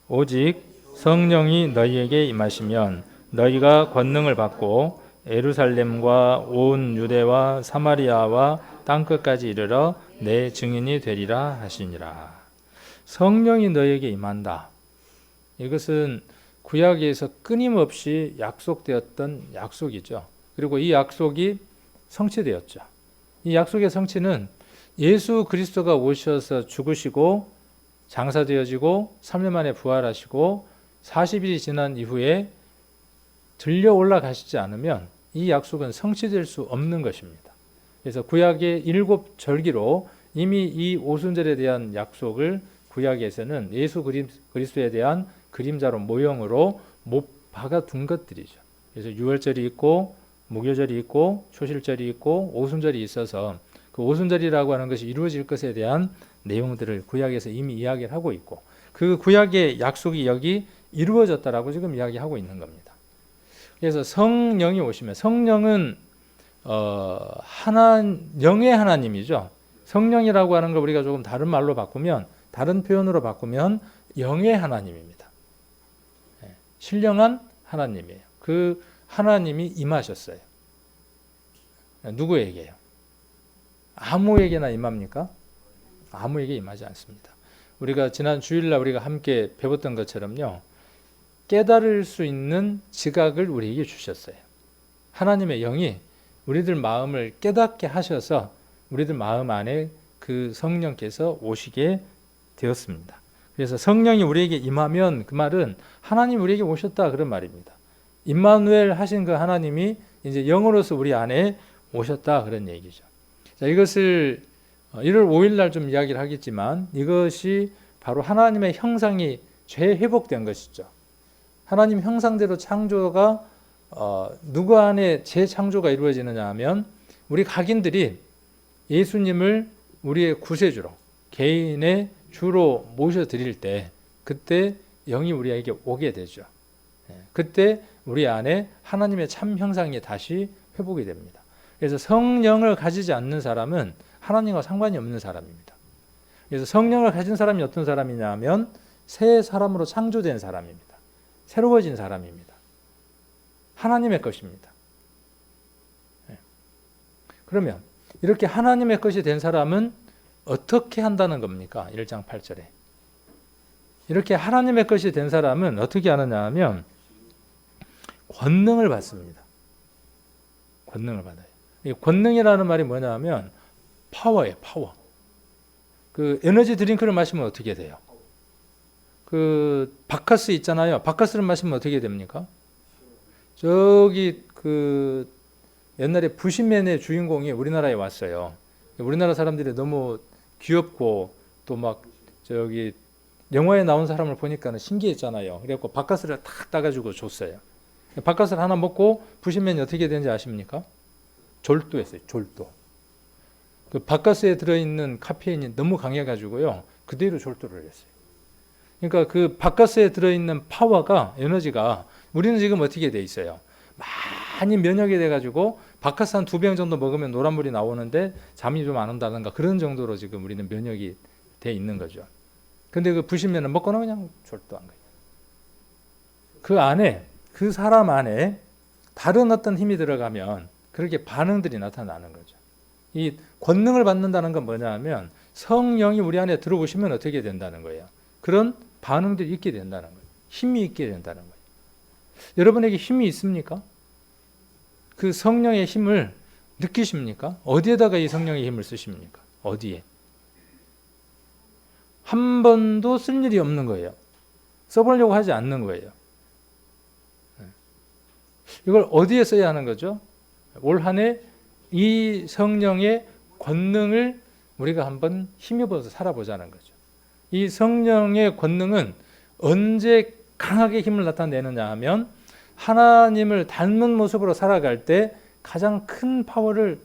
S1: 오직 성령이 너희에게 임하시면 너희가 권능을 받고 예루살렘과 온 유대와 사마리아와 땅끝까지 이르러 내 증인이 되리라 하시니라. 성령이 너희에게 임한다. 이것은 구약에서 끊임없이 약속되었던 약속이죠. 그리고 이 약속이 성취되었죠. 이 약속의 성취는 예수 그리스도가 오셔서 죽으시고 장사되어지고 3년 만에 부활하시고 40일이 지난 이후에 들려 올라가시지 않으면 이 약속은 성취될 수 없는 것입니다. 그래서 구약의 7절기로 이미 이 오순절에 대한 약속을 구약에서는 예수 그리스도에 대한 그림자로 모형으로 못 박아둔 것들이죠. 그래서 유월절이 있고 무교절이 있고 초실절이 있고 오순절이 있어서 그 오순절이라고 하는 것이 이루어질 것에 대한 내용들을 구약에서 이미 이야기를 하고 있고 그 구약의 약속이 여기 이루어졌다라고 지금 이야기하고 있는 겁니다. 그래서 성령이 오시면 성령은 영의 하나님이죠. 성령이라고 하는 걸 우리가 조금 다른 말로 바꾸면 다른 표현으로 바꾸면 영의 하나님입니다. 신령한 하나님이에요. 그 하나님이 임하셨어요. 누구에게요? 아무에게나 임합니까? 아무에게 임하지 않습니다. 우리가 지난 주일날 우리가 함께 배웠던 것처럼요. 깨달을 수 있는 지각을 우리에게 주셨어요. 하나님의 영이 우리들 마음을 깨닫게 하셔서 우리들 마음 안에 그 성령께서 오시게 되었습니다. 그래서 성령이 우리에게 임하면 그 말은 하나님 우리에게 오셨다 그런 말입니다. 임마누엘 하신 그 하나님이 이제 영으로서 우리 안에 오셨다 그런 얘기죠. 자, 이것을 1월 5일 날 좀 이야기를 하겠지만 이것이 바로 하나님의 형상이 재회복된 것이죠. 하나님 형상대로 창조가 누구 안에 재창조가 이루어지느냐 하면 우리 각인들이 예수님을 우리의 구세주로 개인의 주로 모셔드릴 때 그때 영이 우리에게 오게 되죠. 그때 우리 안에 하나님의 참 형상이 다시 회복이 됩니다. 그래서 성령을 가지지 않는 사람은 하나님과 상관이 없는 사람입니다. 그래서 성령을 가진 사람이 어떤 사람이냐 하면 새 사람으로 창조된 사람입니다. 새로워진 사람입니다. 하나님의 것입니다. 그러면 이렇게 하나님의 것이 된 사람은 어떻게 한다는 겁니까? 1장 8절에. 이렇게 하나님의 것이 된 사람은 어떻게 하느냐 하면 권능을 받습니다. 권능을 받아요. 이 권능이라는 말이 뭐냐 하면 파워예요, 파워. 그 에너지 드링크를 마시면 어떻게 돼요? 그 바카스 있잖아요. 바카스를 마시면 어떻게 됩니까? 저기 그 옛날에 부시맨의 주인공이 우리나라에 왔어요. 우리나라 사람들이 너무 귀엽고 또 막 저기 영화에 나온 사람을 보니까는 신기했잖아요. 그래갖고 바카스를 탁 따가지고 줬어요. 바카스를 하나 먹고 부시맨이 어떻게 되는지 아십니까? 졸도했어요. 졸도. 그 바카스에 들어있는 카페인이 너무 강해가지고요. 그대로 졸도를 했어요. 그러니까 그 바카스에 들어있는 파워가 에너지가 우리는 지금 어떻게 돼 있어요? 많이 면역이 돼가지고 바카스 한 2병 정도 먹으면 노란물이 나오는데 잠이 좀 안 온다든가 그런 정도로 지금 우리는 면역이 돼 있는 거죠. 근데 그 부시면은 먹고는 그냥 졸도한 거예요. 그 안에 그 사람 안에 다른 어떤 힘이 들어가면 그렇게 반응들이 나타나는 거죠. 이 권능을 받는다는 건 뭐냐 하면 성령이 우리 안에 들어오시면 어떻게 된다는 거예요? 그런 반응들이 있게 된다는 거예요. 힘이 있게 된다는 거예요. 여러분에게 힘이 있습니까? 그 성령의 힘을 느끼십니까? 어디에다가 이 성령의 힘을 쓰십니까? 어디에? 한 번도 쓸 일이 없는 거예요. 써보려고 하지 않는 거예요. 이걸 어디에 써야 하는 거죠? 올 한 해 이 성령의 권능을 우리가 한번 힘입어서 살아보자는 거죠. 이 성령의 권능은 언제 강하게 힘을 나타내느냐 하면 하나님을 닮은 모습으로 살아갈 때 가장 큰 파워를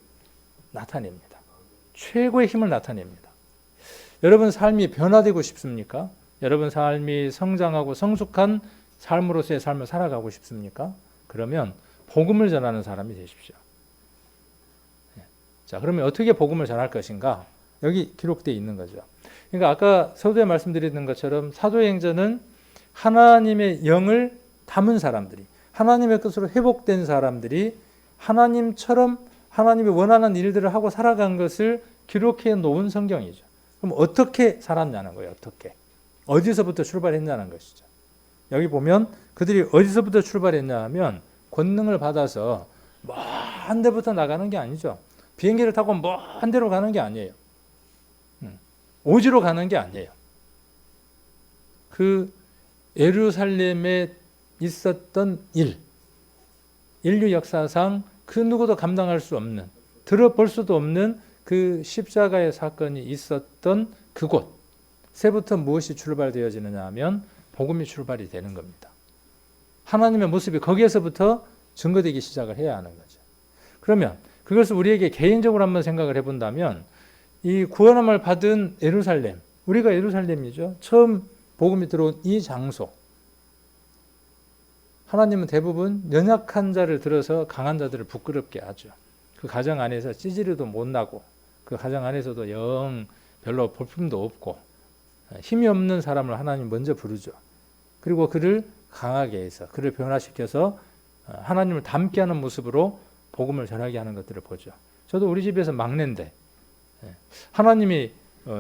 S1: 나타냅니다. 최고의 힘을 나타냅니다. 여러분 삶이 변화되고 싶습니까? 여러분 삶이 성장하고 성숙한 삶으로서의 삶을 살아가고 싶습니까? 그러면 복음을 전하는 사람이 되십시오. 자, 그러면 어떻게 복음을 전할 것인가? 여기 기록되어 있는 거죠. 그러니까 아까 서두에 말씀드렸던 것처럼 사도행전은 하나님의 영을 담은 사람들이, 하나님의 뜻으로 회복된 사람들이 하나님처럼 하나님이 원하는 일들을 하고 살아간 것을 기록해 놓은 성경이죠. 그럼 어떻게 살았냐는 거예요. 어떻게? 어디서부터 출발했냐는 것이죠. 여기 보면 그들이 어디서부터 출발했냐 하면 권능을 받아서 먼 데부터 나가는 게 아니죠. 비행기를 타고 먼 데로 가는 게 아니에요. 오지로 가는 게 아니에요. 그 예루살렘에 있었던 인류 역사상 그 누구도 감당할 수 없는, 들어볼 수도 없는 그 십자가의 사건이 있었던 그곳에부터 무엇이 출발되어지느냐 하면 복음이 출발이 되는 겁니다. 하나님의 모습이 거기에서부터 증거되기 시작을 해야 하는 거죠. 그러면 그것을 우리에게 개인적으로 한번 생각을 해본다면 이 구원함을 받은 예루살렘, 우리가 예루살렘이죠. 처음 복음이 들어온 이 장소, 하나님은 대부분 연약한 자를 들어서 강한 자들을 부끄럽게 하죠. 그 가정 안에서 찌질이도 못 나고 그 가정 안에서도 영 별로 볼품도 없고 힘이 없는 사람을 하나님 먼저 부르죠. 그리고 그를 강하게 해서 그를 변화시켜서 하나님을 닮게 하는 모습으로 복음을 전하게 하는 것들을 보죠. 저도 우리 집에서 막내인데 하나님이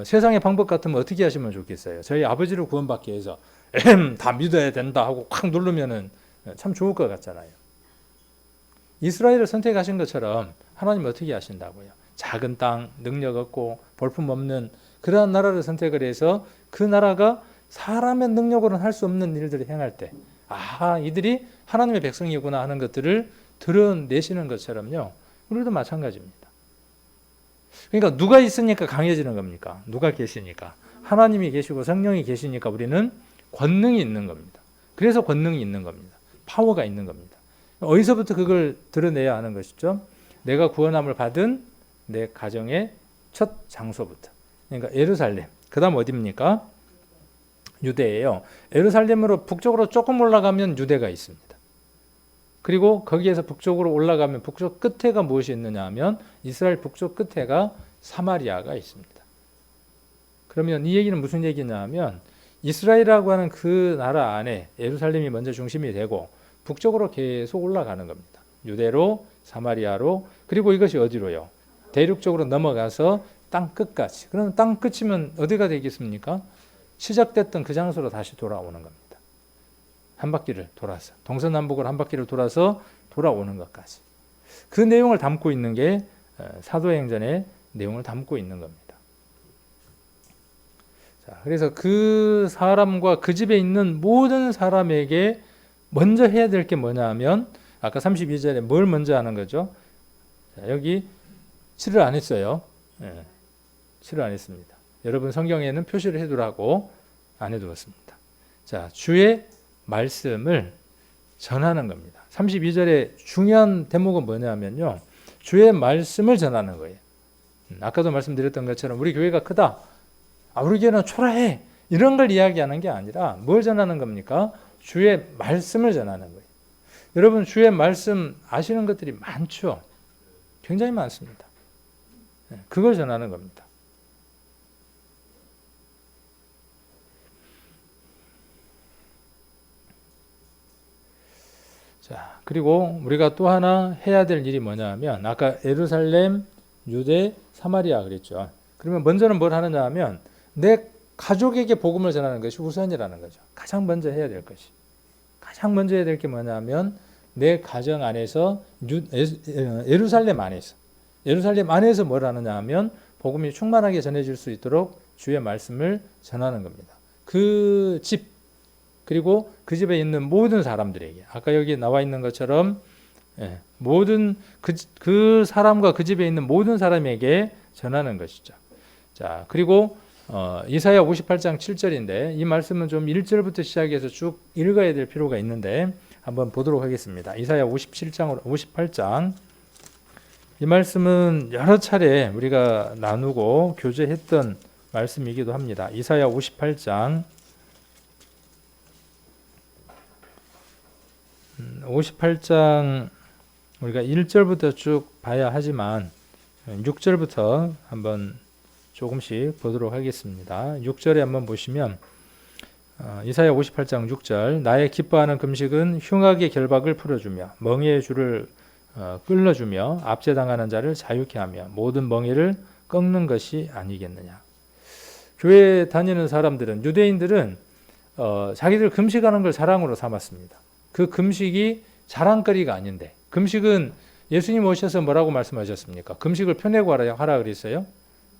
S1: 세상의 방법 같으면 어떻게 하시면 좋겠어요? 저희 아버지를 구원받기 위해서 다 믿어야 된다 하고 콱 누르면은 참 좋을 것 같잖아요. 이스라엘을 선택하신 것처럼 하나님 어떻게 하신다고요? 작은 땅, 능력 없고 볼품 없는 그러한 나라를 선택을 해서 그 나라가 사람의 능력으로는 할 수 없는 일들을 행할 때 이들이 하나님의 백성이구나 하는 것들을 드러내시는 것처럼요. 우리도 마찬가지입니다. 그러니까 누가 있으니까 강해지는 겁니까? 누가 계시니까? 하나님이 계시고 성령이 계시니까 우리는 권능이 있는 겁니다. 그래서 권능이 있는 겁니다. 파워가 있는 겁니다. 어디서부터 그걸 드러내야 하는 것이죠? 내가 구원함을 받은 내 가정의 첫 장소부터. 그러니까 예루살렘. 그 다음 어디입니까? 유대예요. 예루살렘으로 북쪽으로 조금 올라가면 유대가 있습니다. 그리고 거기에서 북쪽으로 올라가면 북쪽 끝에가 무엇이 있느냐 하면 이스라엘 북쪽 끝에가 사마리아가 있습니다. 그러면 이 얘기는 무슨 얘기냐 하면 이스라엘이라고 하는 그 나라 안에 예루살렘이 먼저 중심이 되고 북쪽으로 계속 올라가는 겁니다. 유대로 사마리아로 그리고 이것이 어디로요? 대륙 쪽으로 넘어가서 땅 끝까지. 그러면 땅 끝이면 어디가 되겠습니까? 시작됐던 그 장소로 다시 돌아오는 겁니다. 한 바퀴를 돌아서 동서남북으로 한 바퀴를 돌아서 돌아오는 것까지. 그 내용을 담고 있는 게 사도행전의 내용을 담고 있는 겁니다. 자, 그래서 그 사람과 그 집에 있는 모든 사람에게 먼저 해야 될 게 뭐냐 하면 아까 32절에 뭘 먼저 하는 거죠? 자, 여기 칠을 안 했어요. 칠을 안 했습니다. 여러분 성경에는 표시를 해두라고 안 해두었습니다. 자, 주의 말씀을 전하는 겁니다. 32절의 중요한 대목은 뭐냐면요. 주의 말씀을 전하는 거예요. 아까도 말씀드렸던 것처럼 우리 교회가 크다. 우리 교회는 초라해. 이런 걸 이야기하는 게 아니라 뭘 전하는 겁니까? 주의 말씀을 전하는 거예요. 여러분 주의 말씀 아시는 것들이 많죠. 굉장히 많습니다. 그걸 전하는 겁니다. 자, 그리고 우리가 또 하나 해야 될 일이 뭐냐 하면 아까 예루살렘, 유대, 사마리아 그랬죠. 그러면 먼저는 뭘 하느냐 하면 내 가족에게 복음을 전하는 것이 우선이라는 거죠. 가장 먼저 해야 될 것이. 가장 먼저 해야 될 게 뭐냐면 내 가정 안에서 예루살렘 안에서 뭘 하느냐 하면 복음이 충만하게 전해질 수 있도록 주의 말씀을 전하는 겁니다. 그 집 그리고 그 집에 있는 모든 사람들에게 아까 여기 나와 있는 것처럼 모든 그 사람과 그 집에 있는 모든 사람에게 전하는 것이죠. 자, 그리고 이사야 58장 7절인데 이 말씀은 좀 1절부터 시작해서 쭉 읽어야 될 필요가 있는데 한번 보도록 하겠습니다. 이사야 58장 이 말씀은 여러 차례 우리가 나누고 교제했던 말씀이기도 합니다. 이사야 58장 58장 우리가 1절부터 쭉 봐야 하지만 6절부터 한번 조금씩 보도록 하겠습니다. 6절에 한번 보시면 이사야 58장 6절 나의 기뻐하는 금식은 흉악의 결박을 풀어주며 멍에의 줄을 끌어주며 압제당하는 자를 자유케 하며 모든 멍에를 꺾는 것이 아니겠느냐. 교회 다니는 사람들은 유대인들은 자기들 금식하는 걸 자랑으로 삼았습니다. 그 금식이 자랑거리가 아닌데 금식은 예수님 오셔서 뭐라고 말씀하셨습니까? 금식을 펴내고 하라 그랬어요?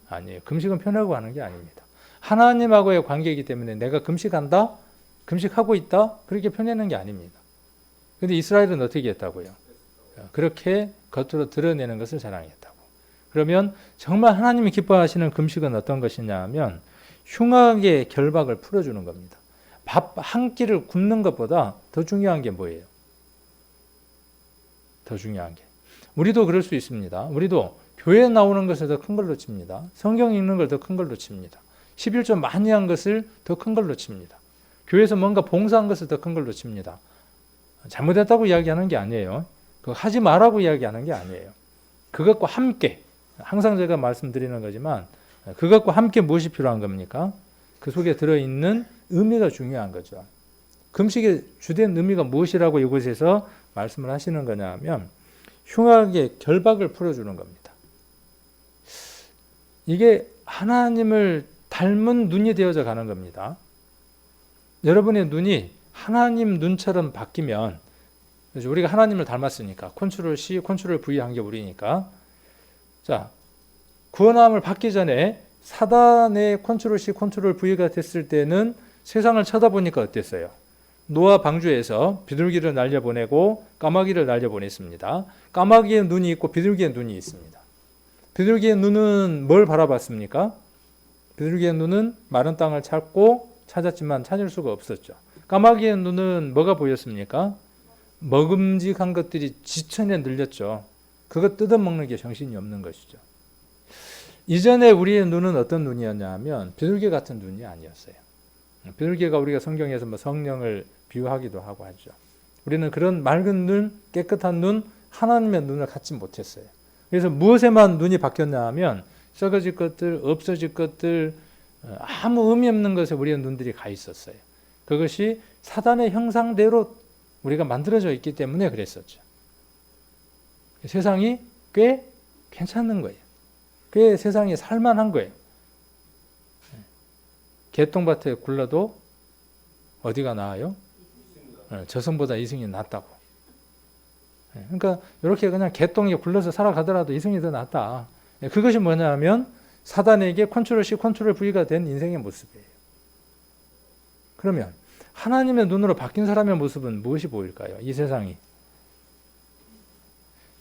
S1: 아니에요. 금식은 펴내고 하는 게 아닙니다. 하나님하고의 관계이기 때문에 내가 금식한다? 금식하고 있다? 그렇게 펴내는 게 아닙니다. 그런데 이스라엘은 어떻게 했다고요? 그렇게 겉으로 드러내는 것을 자랑했다고. 그러면 정말 하나님이 기뻐하시는 금식은 어떤 것이냐 하면 흉악의 결박을 풀어주는 겁니다. 밥 한 끼를 굶는 것보다 더 중요한 게 뭐예요? 더 중요한 게. 우리도 그럴 수 있습니다. 우리도 교회에 나오는 것을 더 큰 걸로 칩니다. 성경 읽는 걸 더 큰 걸로 칩니다. 11조 많이 한 것을 더 큰 걸로 칩니다. 교회에서 뭔가 봉사한 것을 더 큰 걸로 칩니다. 잘못했다고 이야기하는 게 아니에요. 그거 하지 말라고 이야기하는 게 아니에요. 그것과 함께 항상 제가 말씀드리는 거지만 그것과 함께 무엇이 필요한 겁니까? 그 속에 들어있는 의미가 중요한 거죠. 금식의 주된 의미가 무엇이라고 이곳에서 말씀을 하시는 거냐 하면 흉악의 결박을 풀어주는 겁니다. 이게 하나님을 닮은 눈이 되어져 가는 겁니다. 여러분의 눈이 하나님 눈처럼 바뀌면 우리가 하나님을 닮았으니까 컨트롤 C, 컨트롤 V 한 게 우리니까 자 구원함을 받기 전에 사단의 컨트롤 C, 컨트롤 V가 됐을 때는 세상을 쳐다보니까 어땠어요? 노아 방주에서 비둘기를 날려보내고 까마귀를 날려보냈습니다. 까마귀의 눈이 있고 비둘기의 눈이 있습니다. 비둘기의 눈은 뭘 바라봤습니까? 비둘기의 눈은 마른 땅을 찾았지만 찾을 수가 없었죠. 까마귀의 눈은 뭐가 보였습니까? 먹음직한 것들이 지천에 늘렸죠. 그거 뜯어먹는 게 정신이 없는 것이죠. 이전에 우리의 눈은 어떤 눈이었냐 하면 비둘기 같은 눈이 아니었어요. 비둘기가 우리가 성경에서 뭐 성령을 비유하기도 하고 하죠. 우리는 그런 맑은 눈, 깨끗한 눈, 하나님의 눈을 갖지 못했어요. 그래서 무엇에만 눈이 바뀌었냐 하면 썩어질 것들, 없어질 것들, 아무 의미 없는 것에 우리의 눈들이 가 있었어요. 그것이 사단의 형상대로 우리가 만들어져 있기 때문에 그랬었죠. 세상이 꽤 괜찮은 거예요. 꽤 세상이 살만한 거예요. 개똥밭에 굴러도 어디가 나아요? 저승보다 이승이 낫다고. 그러니까 이렇게 그냥 개똥에 굴러서 살아가더라도 이승이 더 낫다. 그것이 뭐냐 하면 사단에게 컨트롤 C, 컨트롤 V가 된 인생의 모습이에요. 그러면 하나님의 눈으로 바뀐 사람의 모습은 무엇이 보일까요? 이 세상이.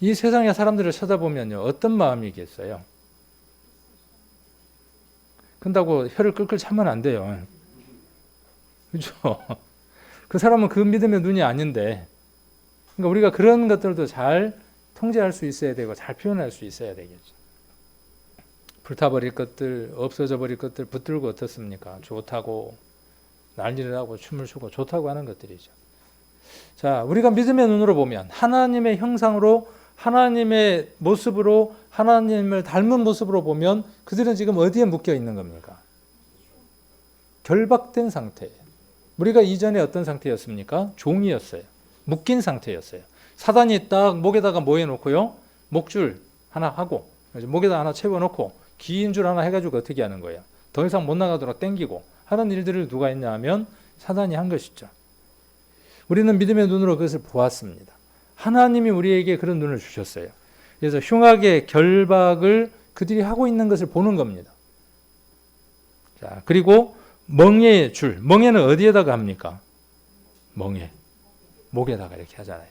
S1: 이 세상의 사람들을 쳐다보면요. 어떤 마음이겠어요? 그런다고 혀를 끌끌 참으면 안 돼요. 그렇죠? 그 사람은 그 믿음의 눈이 아닌데 그러니까 우리가 그런 것들도 잘 통제할 수 있어야 되고 잘 표현할 수 있어야 되겠죠. 불타버릴 것들, 없어져 버릴 것들 붙들고 어떻습니까? 좋다고 난리를 하고 춤을 추고 좋다고 하는 것들이죠. 자, 우리가 믿음의 눈으로 보면 하나님의 형상으로 하나님의 모습으로 하나님을 닮은 모습으로 보면 그들은 지금 어디에 묶여 있는 겁니까? 결박된 상태예요. 우리가 이전에 어떤 상태였습니까? 종이었어요. 묶인 상태였어요. 사단이 딱 목에다가 뭐 해놓고요? 목줄 하나 하고 목에다 하나 채워놓고 긴 줄 하나 해가지고 어떻게 하는 거예요? 더 이상 못 나가도록 땡기고 하는 일들을 누가 했냐 하면 사단이 한 것이죠. 우리는 믿음의 눈으로 그것을 보았습니다. 하나님이 우리에게 그런 눈을 주셨어요. 그래서 흉악의 결박을 그들이 하고 있는 것을 보는 겁니다. 자, 그리고 멍에의 줄, 멍에는 어디에다가 합니까? 멍에, 목에다가 이렇게 하잖아요.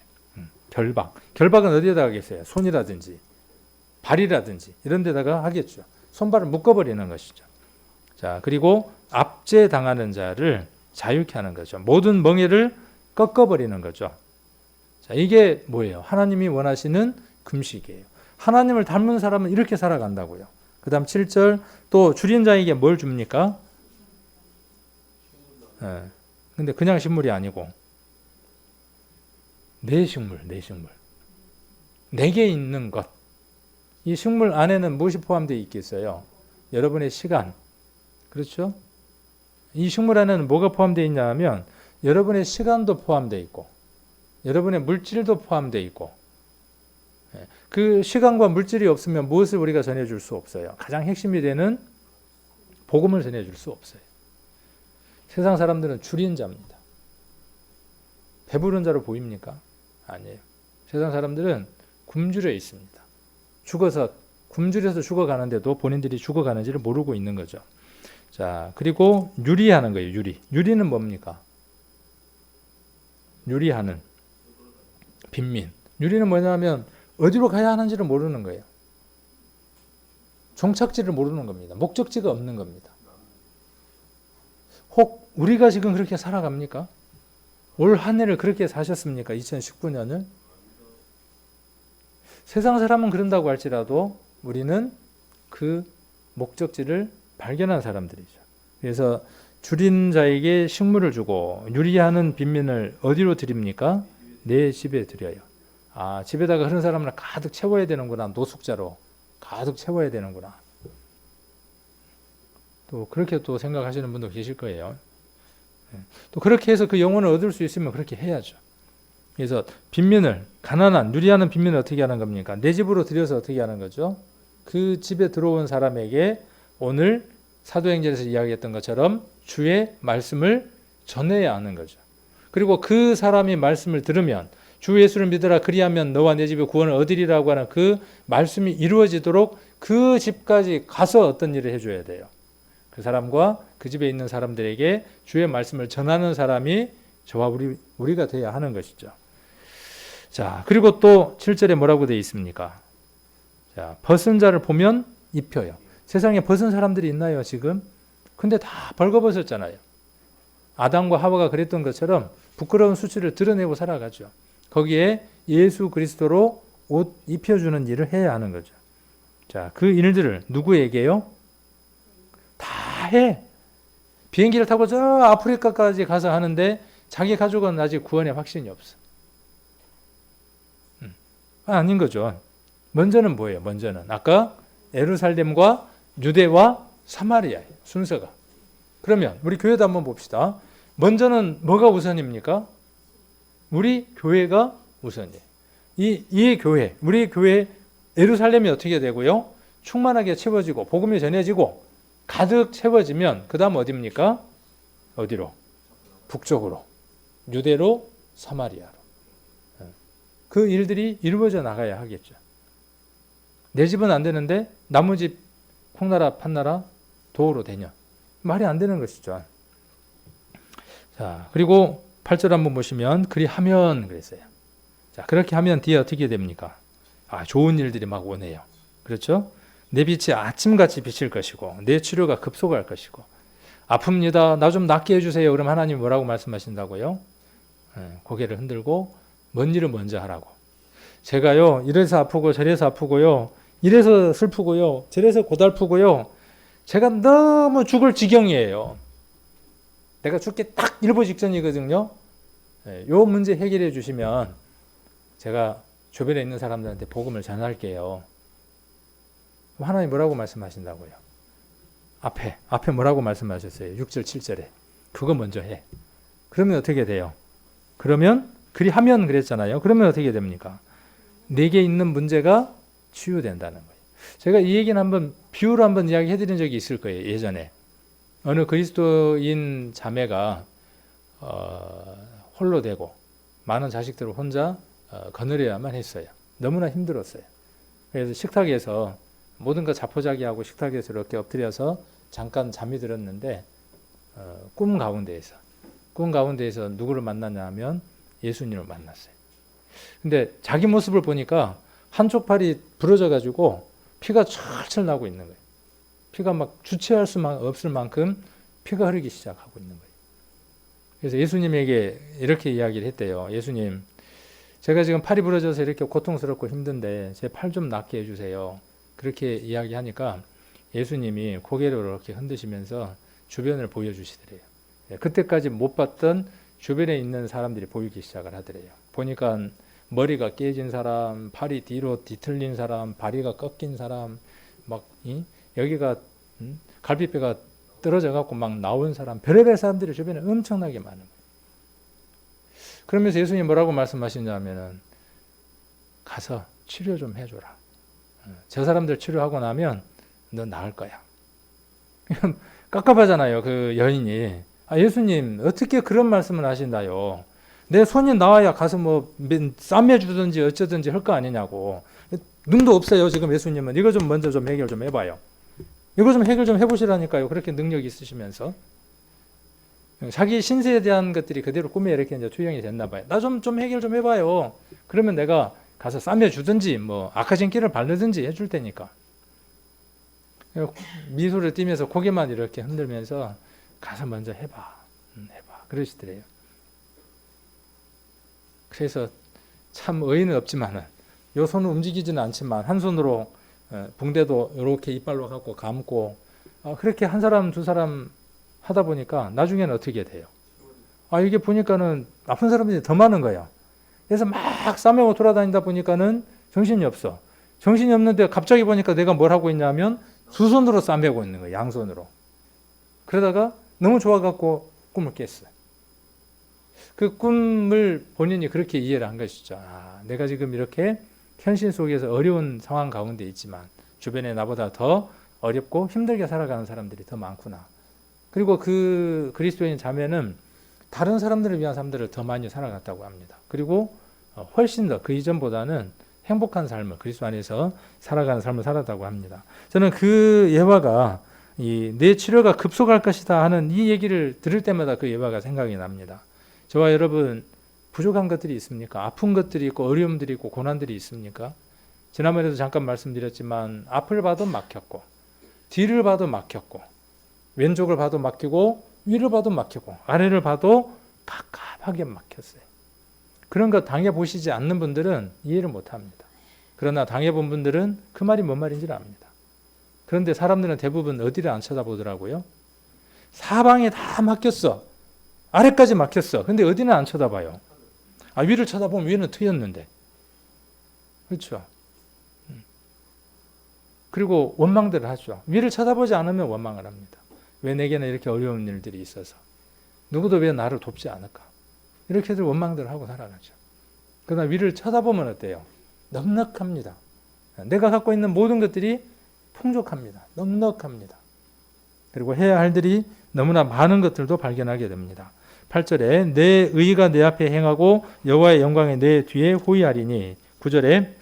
S1: 결박은 어디에다가 하겠어요? 손이라든지 발이라든지 이런 데다가 하겠죠. 손발을 묶어버리는 것이죠. 자, 그리고 압제당하는 자를 자유케 하는 거죠. 모든 멍에를 꺾어버리는 거죠. 자, 이게 뭐예요? 하나님이 원하시는 금식이에요. 하나님을 닮은 사람은 이렇게 살아간다고요. 그 다음 7절 또 줄인 자에게 뭘 줍니까? 근데 그냥 식물이 아니고 내 식물. 내게 있는 것. 이 식물 안에는 무엇이 포함되어 있겠어요? 여러분의 시간. 그렇죠? 이 식물 안에는 뭐가 포함되어 있냐 하면 여러분의 시간도 포함되어 있고 여러분의 물질도 포함되어 있고 그 시간과 물질이 없으면 무엇을 우리가 전해줄 수 없어요. 가장 핵심이 되는 복음을 전해줄 수 없어요. 세상 사람들은 줄인 자입니다. 배부른 자로 보입니까? 아니에요. 세상 사람들은 굶주려 있습니다. 굶주려서 죽어가는데도 본인들이 죽어가는지를 모르고 있는 거죠. 자, 그리고 유리하는 거예요. 유리는 뭡니까? 유리하는 빈민. 유리는 뭐냐면 어디로 가야 하는지를 모르는 거예요. 종착지를 모르는 겁니다. 목적지가 없는 겁니다. 혹 우리가 지금 그렇게 살아갑니까? 올 한 해를 그렇게 사셨습니까? 2019년을? 세상 사람은 그런다고 할지라도 우리는 그 목적지를 발견한 사람들이죠. 그래서 줄인 자에게 식물을 주고 유리하는 빈민을 어디로 드립니까? 내 집에 드려요. 아, 집에다가 그런 사람을 가득 채워야 되는구나. 노숙자로 가득 채워야 되는구나. 또 그렇게 또 생각하시는 분도 계실 거예요. 또 그렇게 해서 그 영혼을 얻을 수 있으면 그렇게 해야죠. 그래서 빈민을, 가난한 유리하는 빈민을 어떻게 하는 겁니까? 내 집으로 들여서 어떻게 하는 거죠? 그 집에 들어온 사람에게 오늘 사도행전에서 이야기했던 것처럼 주의 말씀을 전해야 하는 거죠. 그리고 그 사람이 말씀을 들으면 주 예수를 믿으라 그리하면 너와 내 집에 구원을 얻으리라고 하는 그 말씀이 이루어지도록 그 집까지 가서 어떤 일을 해줘야 돼요. 그 사람과 그 집에 있는 사람들에게 주의 말씀을 전하는 사람이 저와 우리가 돼야 하는 것이죠. 자, 그리고 또 7절에 뭐라고 되어 있습니까? 자, 벗은 자를 보면 입혀요. 세상에 벗은 사람들이 있나요, 지금? 근데 다 벌거벗었잖아요. 아담과 하와가 그랬던 것처럼 부끄러운 수치를 드러내고 살아가죠. 거기에 예수 그리스도로 옷 입혀주는 일을 해야 하는 거죠. 자, 그 일들을 누구에게요? 다 해. 비행기를 타고 저 아프리카까지 가서 하는데 자기 가족은 아직 구원의 확신이 없어. 아닌 거죠. 먼저는 뭐예요? 먼저는 아까 예루살렘과 유대와 사마리아예요. 순서가. 그러면 우리 교회도 한번 봅시다. 먼저는 뭐가 우선입니까? 우리 교회가 우선이에요. 이 교회, 우리 교회 예루살렘이 어떻게 되고요? 충만하게 채워지고 복음이 전해지고 가득 채워지면 그 다음 어디입니까? 어디로? 북쪽으로. 유대로, 사마리아로. 그 일들이 이루어져 나가야 하겠죠. 내 집은 안 되는데 나무 집 콩나라 판나라 도우로 되냐? 말이 안 되는 것이죠. 자, 그리고 8절 한번 보시면 그리하면 그랬어요. 자, 그렇게 하면 뒤에 어떻게 됩니까? 아, 좋은 일들이 막 오네요. 그렇죠? 내 빛이 아침같이 비칠 것이고 내 치료가 급속할 것이고 아픕니다. 나 좀 낫게 해주세요. 그럼 하나님 뭐라고 말씀하신다고요? 고개를 흔들고 뭔 일을 먼저 하라고. 제가요 이래서 아프고 저래서 아프고요. 이래서 슬프고요. 저래서 고달프고요. 제가 너무 죽을 지경이에요. 내가 죽기 딱 일보 직전이거든요. 요 문제 해결해 주시면 제가 주변에 있는 사람들한테 복음을 전할게요. 하나님 뭐라고 말씀하신다고요? 앞에 뭐라고 말씀하셨어요? 6절 7절에 그거 먼저 해. 그러면 어떻게 돼요? 그러면 그리하면 그랬잖아요. 그러면 어떻게 됩니까? 내게 있는 문제가 치유된다는 거예요. 제가 이 얘기는 한번 비유로 한번 이야기해 드린 적이 있을 거예요. 예전에 어느 그리스도인 자매가 홀로 되고 많은 자식들을 혼자 거느려야만 했어요. 너무나 힘들었어요. 그래서 식탁에서 모든 거 자포자기하고 식탁에서 이렇게 엎드려서 잠깐 잠이 들었는데 꿈 가운데에서 누구를 만났냐 하면 예수님을 만났어요. 근데 자기 모습을 보니까 한쪽 팔이 부러져 가지고 피가 철철 나고 있는 거예요. 피가 막 주체할 수 없을 만큼 피가 흐르기 시작하고 있는 거예요. 그래서 예수님에게 이렇게 이야기를 했대요. 예수님, 제가 지금 팔이 부러져서 이렇게 고통스럽고 힘든데 제 팔 좀 낫게 해주세요. 그렇게 이야기하니까 예수님이 고개를 이렇게 흔드시면서 주변을 보여주시더래요. 그때까지 못 봤던 주변에 있는 사람들이 보이기 시작을 하더래요. 보니까 머리가 깨진 사람, 팔이 뒤로 뒤틀린 사람, 다리가 꺾인 사람, 막 여기가 갈비뼈가 떨어져 갖고 막 나온 사람, 별의별 사람들이 주변에 엄청나게 많은 거예요. 그러면서 예수님이 뭐라고 말씀하시냐면은 가서 치료 좀 해줘라. 저 사람들 치료하고 나면 너 나을 거야. 깝깝하잖아요. 그 여인이. 예수님 어떻게 그런 말씀을 하신다요. 내 손이 나와야 가서 뭐 싸매주든지 어쩌든지 할 거 아니냐고. 눈도 없어요 지금 예수님은. 이거 좀 먼저 좀 해결 좀 해봐요. 이거 좀 해결 좀 해보시라니까요. 그렇게 능력이 있으시면서. 자기 신세에 대한 것들이 그대로 꿈에 이렇게 이제 투영이 됐나 봐요. 나 좀 해결 좀 해봐요. 그러면 내가 가서 싸매주든지 뭐 아카진기를 바르든지 해줄 테니까. 미소를 띠면서 고개만 이렇게 흔들면서 가서 먼저 해봐. 그러시더래요. 그래서 참 의의는 없지만은 요 손은 움직이지는 않지만 한 손으로 붕대도 이렇게 이빨로 갖고 감고 그렇게 한 사람 두 사람 하다 보니까 나중에는 어떻게 돼요? 이게 보니까는 아픈 사람들이 더 많은 거야. 그래서 막 싸매고 돌아다니다 보니까는 정신이 없어. 정신이 없는데 갑자기 보니까 내가 뭘 하고 있냐면 두 손으로 싸매고 있는 거야. 양손으로. 그러다가 너무 좋아갖고 꿈을 깼어요. 그 꿈을 본인이 그렇게 이해를 한 것이죠. 내가 지금 이렇게 현실 속에서 어려운 상황 가운데 있지만 주변에 나보다 더 어렵고 힘들게 살아가는 사람들이 더 많구나. 그리고 그 그리스도인 자매는 다른 사람들을 위한 삶들을 더 많이 살아갔다고 합니다. 그리고 훨씬 더 그 이전보다는 행복한 삶을 그리스도 안에서 살아가는 삶을 살았다고 합니다. 저는 그 예화가 내 치료가 급속할 것이다 하는 이 얘기를 들을 때마다 그 예화가 생각이 납니다. 저와 여러분 부족한 것들이 있습니까? 아픈 것들이 있고 어려움들이 있고 고난들이 있습니까? 지난번에도 잠깐 말씀드렸지만 앞을 봐도 막혔고 뒤를 봐도 막혔고 왼쪽을 봐도 막히고 위를 봐도 막히고 아래를 봐도 갑갑하게 막혔어요. 그런 거 당해보시지 않는 분들은 이해를 못합니다. 그러나 당해본 분들은 그 말이 뭔 말인지를 압니다. 그런데 사람들은 대부분 어디를 안 쳐다보더라고요. 사방에 다 막혔어. 아래까지 막혔어. 근데 어디는 안 쳐다봐요. 위를 쳐다보면 위는 트였는데. 그렇죠. 그리고 원망들을 하죠. 위를 쳐다보지 않으면 원망을 합니다. 왜 내게는 이렇게 어려운 일들이 있어서. 누구도 왜 나를 돕지 않을까. 이렇게들 원망들을 하고 살아가죠. 그러나 위를 쳐다보면 어때요? 넉넉합니다. 내가 갖고 있는 모든 것들이 풍족합니다. 넉넉합니다. 그리고 해야 할 일이 너무나 많은 것들도 발견하게 됩니다. 8절에 내 의가 내 앞에 행하고 여호와의 영광이 내 뒤에 호위하리니 9절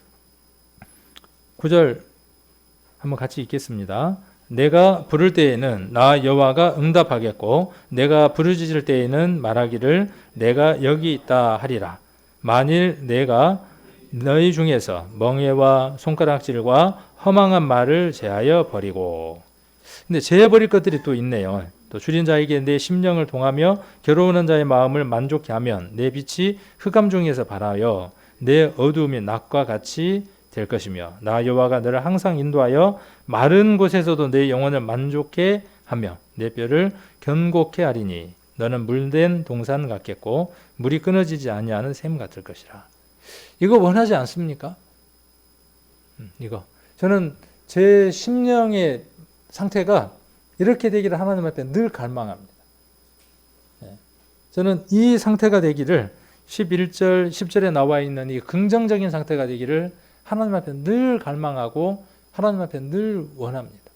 S1: 한번 같이 읽겠습니다. 내가 부를 때에는 나 여호와가 응답하겠고 내가 부르짖을 때에는 말하기를 내가 여기 있다 하리라. 만일 내가 너희 중에서 멍에와 손가락질과 허망한 말을 제하여 버리고. 근데 제해 버릴 것들이 또 있네요. 또 줄인 자에게 내 심령을 동하며 괴로워하는 자의 마음을 만족케 하면 내 빛이 흑암 중에서 발하여 내 어두움이 낮과 같이 될 것이며 나 여호와가 너를 항상 인도하여 마른 곳에서도 내 영혼을 만족케 하며 내 뼈를 견고케 하리니 너는 물된 동산 같겠고 물이 끊어지지 아니하는 샘 같을 것이라. 이거 원하지 않습니까? 이거 저는 제 심령의 상태가 이렇게 되기를 하나님 앞에 늘 갈망합니다. 저는 이 상태가 되기를 11절 10절에 나와 있는 이 긍정적인 상태가 되기를 하나님 앞에 늘 갈망하고 하나님 앞에 늘 원합니다.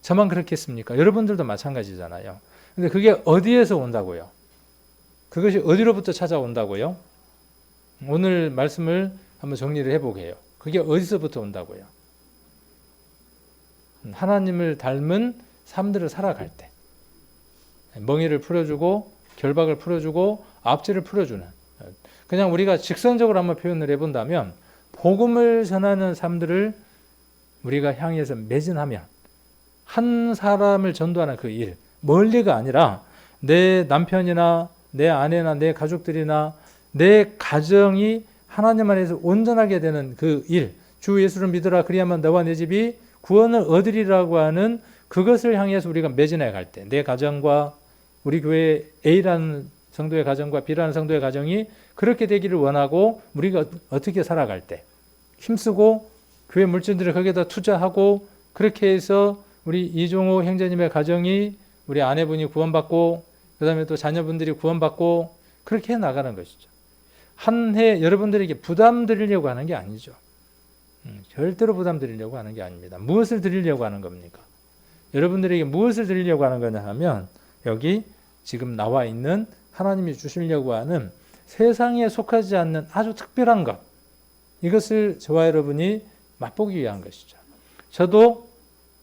S1: 저만 그렇겠습니까? 여러분들도 마찬가지잖아요. 근데 그게 어디에서 온다고요? 그것이 어디로부터 찾아온다고요? 오늘 말씀을 한번 정리를 해보게요. 그게 어디서부터 온다고요? 하나님을 닮은 삶들을 살아갈 때, 멍에를 풀어주고 결박을 풀어주고 압제를 풀어주는, 그냥 우리가 직선적으로 한번 표현을 해본다면 복음을 전하는 삶들을 우리가 향해서 매진하면 한 사람을 전도하는 그 일, 멀리가 아니라 내 남편이나 내 아내나 내 가족들이나 내 가정이 하나님 안에서 온전하게 되는 그 일, 주 예수를 믿으라 그리하면 너와 내 집이 구원을 얻으리라고 하는 그것을 향해서 우리가 매진해 갈 때, 내 가정과 우리 교회 A라는 성도의 가정과 B라는 성도의 가정이 그렇게 되기를 원하고 우리가 어떻게 살아갈 때 힘쓰고 교회 물질들을 거기에다 투자하고 그렇게 해서 우리 이종호 형제님의 가정이 우리 아내분이 구원받고 그 다음에 또 자녀분들이 구원받고 그렇게 나가는 것이죠. 한 해 여러분들에게 부담 드리려고 하는 게 아니죠. 절대로 부담 드리려고 하는 게 아닙니다. 무엇을 드리려고 하는 겁니까? 여러분들에게 무엇을 드리려고 하는 거냐 하면 여기 지금 나와 있는 하나님이 주시려고 하는 세상에 속하지 않는 아주 특별한 것, 이것을 저와 여러분이 맛보기 위한 것이죠. 저도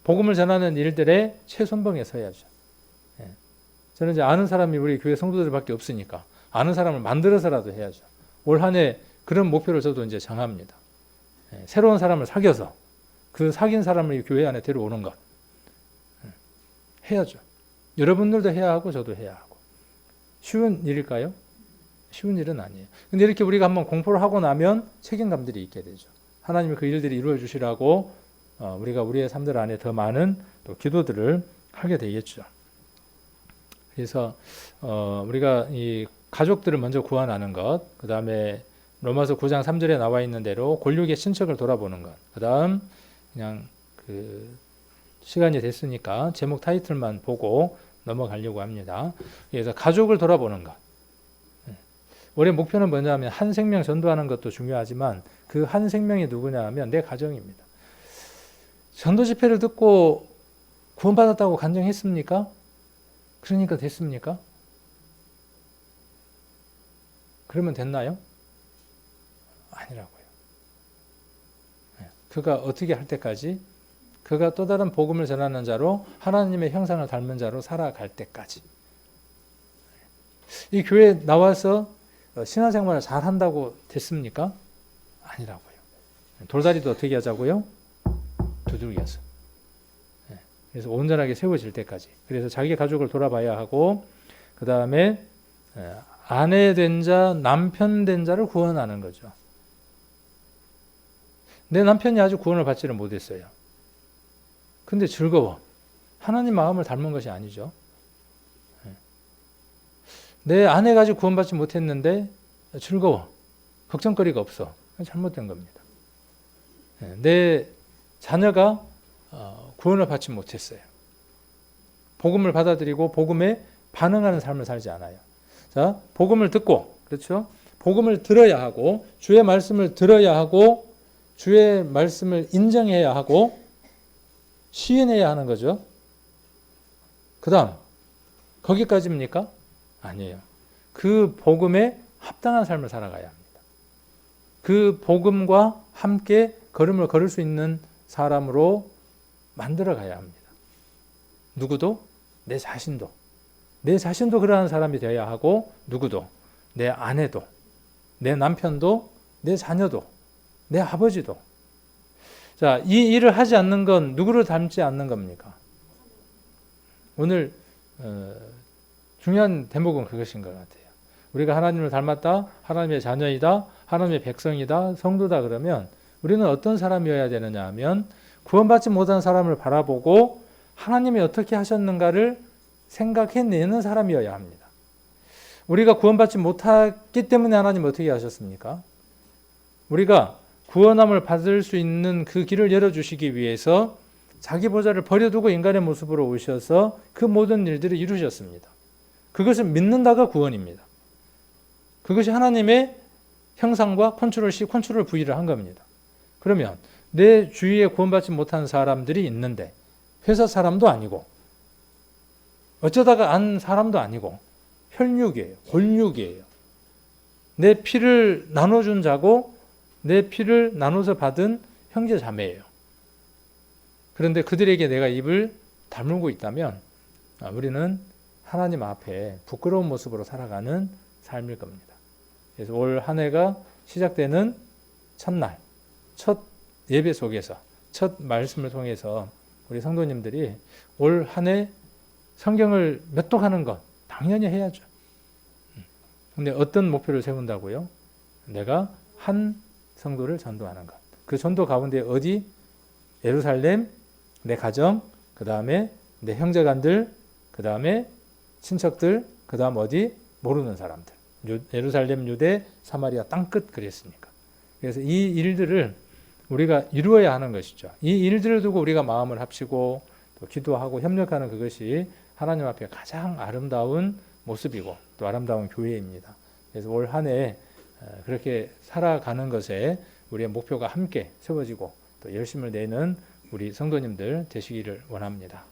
S1: 복음을 전하는 일들에 최선봉에 서야죠. 저는 이제 아는 사람이 우리 교회 성도들밖에 없으니까 아는 사람을 만들어서라도 해야죠. 올 한 해 그런 목표를 저도 이제 정합니다. 새로운 사람을 사귀어서 그 사귄 사람을 교회 안에 데려오는 것 해야죠. 여러분들도 해야 하고 저도 해야 하고. 쉬운 일일까요? 쉬운 일은 아니에요. 근데 이렇게 우리가 한번 공포를 하고 나면 책임감들이 있게 되죠. 하나님이 그 일들이 이루어 주시라고 우리가 우리의 삶들 안에 더 많은 또 기도들을 하게 되겠죠. 그래서 우리가 이 가족들을 먼저 구원하는 것, 그 다음에 로마서 9장 3절에 나와 있는 대로 골육의 친척을 돌아보는 것, 그 다음 그냥 그 시간이 됐으니까 제목 타이틀만 보고 넘어가려고 합니다. 그래서 가족을 돌아보는 것. 올해 목표는 뭐냐면 한 생명 전도하는 것도 중요하지만 그 한 생명이 누구냐 하면 내 가정입니다. 전도 집회를 듣고 구원받았다고 간증했습니까? 그러니까 됐습니까? 그러면 됐나요? 아니라고요. 그가 어떻게 할 때까지, 그가 또 다른 복음을 전하는 자로 하나님의 형상을 닮은 자로 살아갈 때까지. 이 교회에 나와서 신앙생활을 잘 한다고 됐습니까? 아니라고요. 돌다리도 어떻게 하자고요? 두들겨서. 그래서 온전하게 세워질 때까지. 그래서 자기 가족을 돌아봐야 하고, 그 다음에 아내 된 자, 남편 된 자를 구원하는 거죠. 내 남편이 아직 구원을 받지를 못했어요. 근데 즐거워. 하나님 마음을 닮은 것이 아니죠. 내 아내가 아직 구원받지 못했는데 즐거워. 걱정거리가 없어. 잘못된 겁니다. 내 자녀가 구원을 받지 못했어요. 복음을 받아들이고 복음에 반응하는 삶을 살지 않아요. 자, 복음을 듣고, 그렇죠? 복음을 들어야 하고, 주의 말씀을 들어야 하고, 주의 말씀을 인정해야 하고, 시인해야 하는 거죠. 그 다음, 거기까지입니까? 아니에요. 그 복음에 합당한 삶을 살아가야 합니다. 그 복음과 함께 걸음을 걸을 수 있는 사람으로 만들어 가야 합니다. 누구도? 내 자신도. 내 자신도 그러한 사람이 되어야 하고, 누구도? 내 아내도, 내 남편도, 내 자녀도, 내 아버지도. 자, 이 일을 하지 않는 건 누구를 닮지 않는 겁니까? 오늘 중요한 대목은 그것인 것 같아요. 우리가 하나님을 닮았다, 하나님의 자녀이다, 하나님의 백성이다, 성도다 그러면 우리는 어떤 사람이어야 되느냐 하면 구원받지 못한 사람을 바라보고 하나님이 어떻게 하셨는가를 생각해내는 사람이어야 합니다. 우리가 구원받지 못했기 때문에 하나님 어떻게 하셨습니까? 우리가 구원함을 받을 수 있는 그 길을 열어주시기 위해서 자기 보좌를 버려두고 인간의 모습으로 오셔서 그 모든 일들을 이루셨습니다. 그것을 믿는다가 구원입니다. 그것이 하나님의 형상과 컨트롤 C, 컨트롤 V를 한 겁니다. 그러면 내 주위에 구원받지 못한 사람들이 있는데 회사 사람도 아니고 어쩌다가 안 사람도 아니고 혈육이에요. 골육이에요. 내 피를 나눠준 자고 내 피를 나눠서 받은 형제 자매예요. 그런데 그들에게 내가 입을 다물고 있다면 우리는 하나님 앞에 부끄러운 모습으로 살아가는 삶일 겁니다. 그래서 올 한 해가 시작되는 첫날, 첫 예배 속에서, 첫 말씀을 통해서 우리 성도님들이 올 한 해 성경을 몇독하는 것 당연히 해야죠. 근데 어떤 목표를 세운다고요? 내가 한 성도를 전도하는 것. 그 전도 가운데 어디? 예루살렘, 내 가정, 그 다음에 내 형제간들, 그 다음에 친척들, 그 다음 어디? 모르는 사람들. 예루살렘, 유대, 사마리아 땅끝 그랬으니까. 그래서 이 일들을 우리가 이루어야 하는 것이죠. 이 일들을 두고 우리가 마음을 합치고 또 기도하고 협력하는 그것이 하나님 앞에 가장 아름다운 모습이고 또 아름다운 교회입니다. 그래서 올 한 해 그렇게 살아가는 것에 우리의 목표가 함께 세워지고 또 열심을 내는 우리 성도님들 되시기를 원합니다.